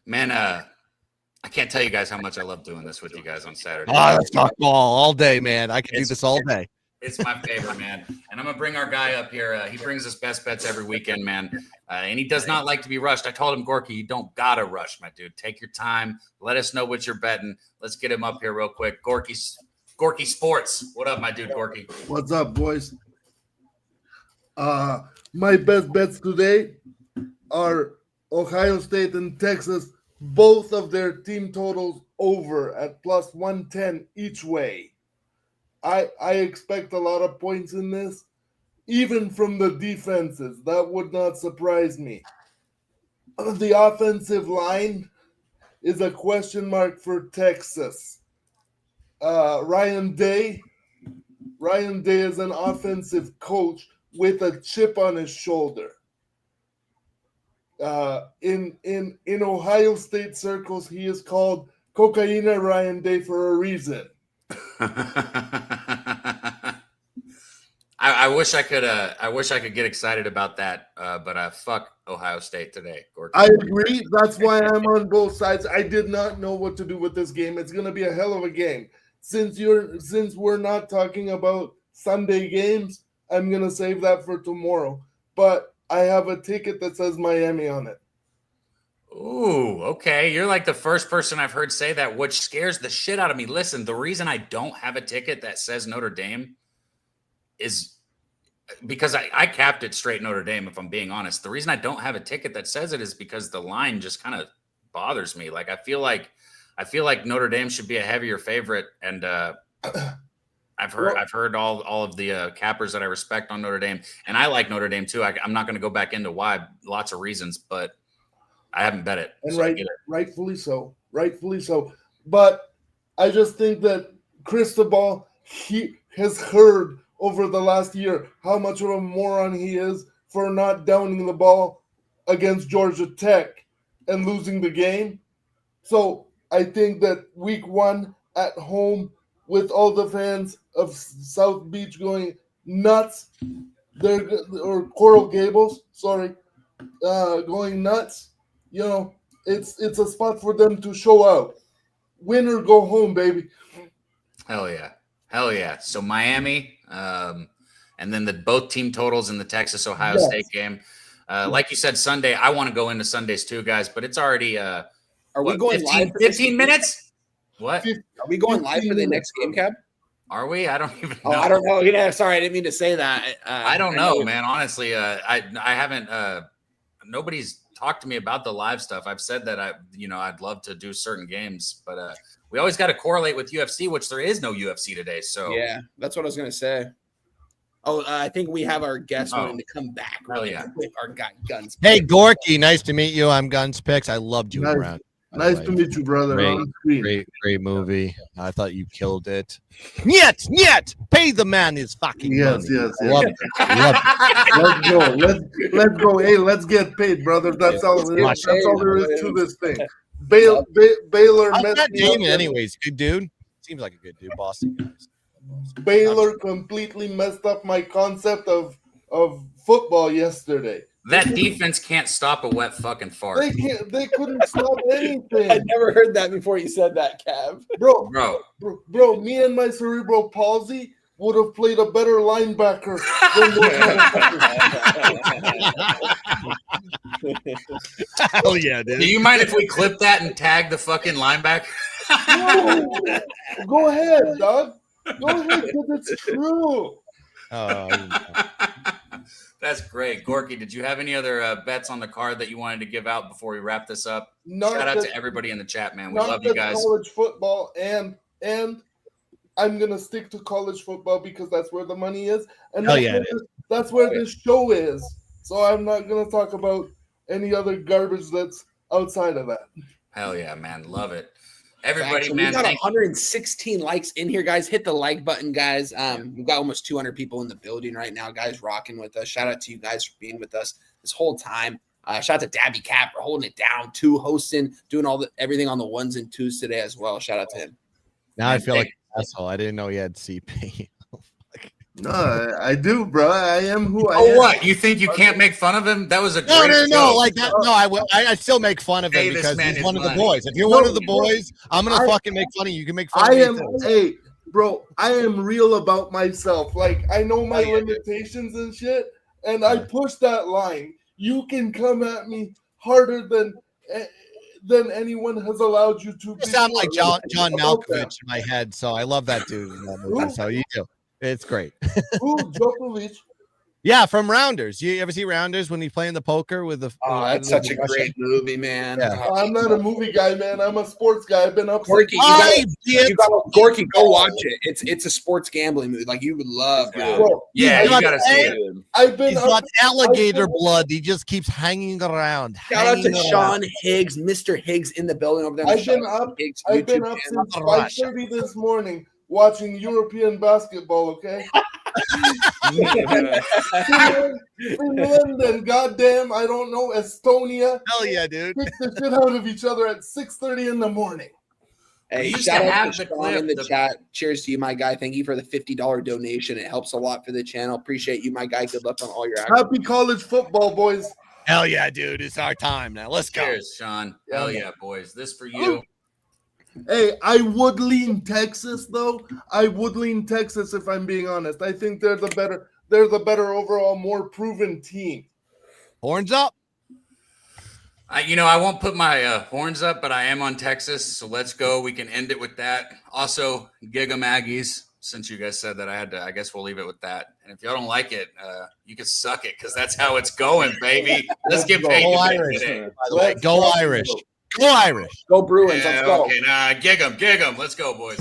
Man, I can't tell you guys how much I love doing this with you guys on Saturday. Let's talk ball all day, man. I can do this all day. It's my favorite, man. And I'm going to bring our guy up here. He brings us best bets every weekend, man. And he does not like to be rushed. I told him, Gorky, you don't got to rush, my dude. Take your time. Let us know what you're betting. Let's get him up here real quick. Gorky Sports. What up, my dude, Gorky? What's up, boys? My best bets today are Ohio State and Texas, both of their team totals over at plus 110 each way. I expect a lot of points in this, even from the defenses. That would not surprise me. The offensive line is a question mark for Texas. Ryan Day is an offensive coach with a chip on his shoulder. In Ohio State circles, he is called Cocaina Ryan Day for a reason. I wish I could get excited about that, but fuck Ohio State today. Gorky. I agree. That's why I'm on both sides. I did not know what to do with this game. It's going to be a hell of a game. Since we're not talking about Sunday games, I'm going to save that for tomorrow. But I have a ticket that says Miami on it. Ooh, okay. You're like the first person I've heard say that, which scares the shit out of me. Listen, the reason I don't have a ticket that says Notre Dame is because I capped it straight Notre Dame, if I'm being honest. The reason I don't have a ticket that says it is because the line just kind of bothers me. Like I feel like Notre Dame should be a heavier favorite, and I've heard all of the cappers that I respect on Notre Dame, and I like Notre Dame too. I'm not going to go back into why, lots of reasons, but I haven't bet it. And so rightfully so. But I just think that Cristobal, he has heard over the last year how much of a moron he is for not downing the ball against Georgia Tech and losing the game. So I think that week one, at home with all the fans of South Beach going nuts. Or Coral Gables, going nuts. It's a spot for them to show out. Win or go home, baby. Hell yeah. So Miami, and then both team totals in the Texas-Ohio State game. Like you said, Sunday, I want to go into Sundays too, guys, but it's already Are we going 15, live? 15 minutes? What? Are we going live for the next game, Cab? Are we? I don't even know. Oh, I don't know. Yeah, sorry, I didn't mean to say that. I don't know, man. Honestly, I haven't. Nobody's talked to me about the live stuff. I've said that I'd love to do certain games, but we always got to correlate with UFC, which there is no UFC today. So yeah, that's what I was gonna say. Oh, I think we have our guest wanting to come back. Oh yeah, with our Guns. Hey, Gorky, nice to meet you. I'm Guns Picks. I loved you around. Nice to meet you, brother. Great movie. I thought you killed it. Niet. Pay the man his fucking money. Yes. Love it. Let's go. Hey, let's get paid, brother. That's all there is. That's all there is to this thing. Baylor. How's that Damon, anyways? Good dude. Seems like a good dude. Boston guys. Baylor completely messed up my concept of football yesterday. that defense can't stop a wet fucking fart. They couldn't stop anything. I never heard that before you said that, Cav. Bro, me and my cerebral palsy would have played a better linebacker than Hell yeah, dude. Do you mind if we clip that and tag the fucking linebacker? No, go ahead, dog. Go ahead, because it's true. That's great. Gorky, did you have any other bets on the card that you wanted to give out before we wrap this up? Shout out to everybody in the chat, man. We love you guys. College football and I'm going to stick to college football because that's where the money is. And that's where this show is. So I'm not going to talk about any other garbage that's outside of that. Hell yeah, man. Love it. Everybody, man. We got 116 likes in here, guys. Hit the like button, guys. We've got almost 200 people in the building right now, guys, rocking with us. Shout out to you guys for being with us this whole time. Shout out to Daby Cab for holding it down, too, hosting, doing everything on the ones and twos today as well. Shout out to him. Now I feel like an asshole. I didn't know he had CP. No, I do, bro. I am who I am. Oh, what? You think you can't make fun of him? That was a great No, show. like that. No, I still make fun of him because he's one of the boys. If you're one of the boys, I'm gonna fucking make fun of you. You can make fun of me. Hey, bro, I am real about myself. Like, I know my limitations and shit, and I push that line. You can come at me harder than anyone has allowed you to. You sound like John Malkovich in my head, so I love that dude in that movie. So you do. It's great. Who, Djokovic? Yeah, from Rounders. You ever see Rounders when he's playing the poker with the? That's such a great movie, man. Yeah. I'm not a movie guy, man. I'm a sports guy. I've been up. Gorky, Gorky, go watch it. It's a sports gambling movie. Like, you would love. Yeah, you gotta see it. He's got alligator blood. He just keeps hanging around. Shout out to Sean Higgs, Mr. Higgs in the building over there. I've been up since 5:30 this morning watching European basketball. Okay. Finland and goddamn, I don't know, Estonia. Hell yeah, dude. Kick the shit out of each other at 6:30 in the morning. Hey, shout out to Sean in the chat. Cheers to you, my guy. Thank you for the $50 donation. It helps a lot for the channel. Appreciate you, my guy. Good luck on all your actions. Happy college football, boys. Hell yeah, dude. It's our time now. Let's go. Cheers, Sean. Hell yeah, boys. This for you. Hey, I would lean Texas, though. I would lean Texas if I'm being honest. I think they're the better overall, more proven team. Horns up. I won't put my horns up, but I am on Texas, so let's go. We can end it with that. Also, Giga Maggies. Since you guys said that, I guess we'll leave it with that. And if y'all don't like it, you can suck it because that's how it's going, baby. Let's get paid. Go Irish. By the way, go Irish. Go Irish. Go Bruins. Let's go. Okay, gig 'em. Let's go, boys.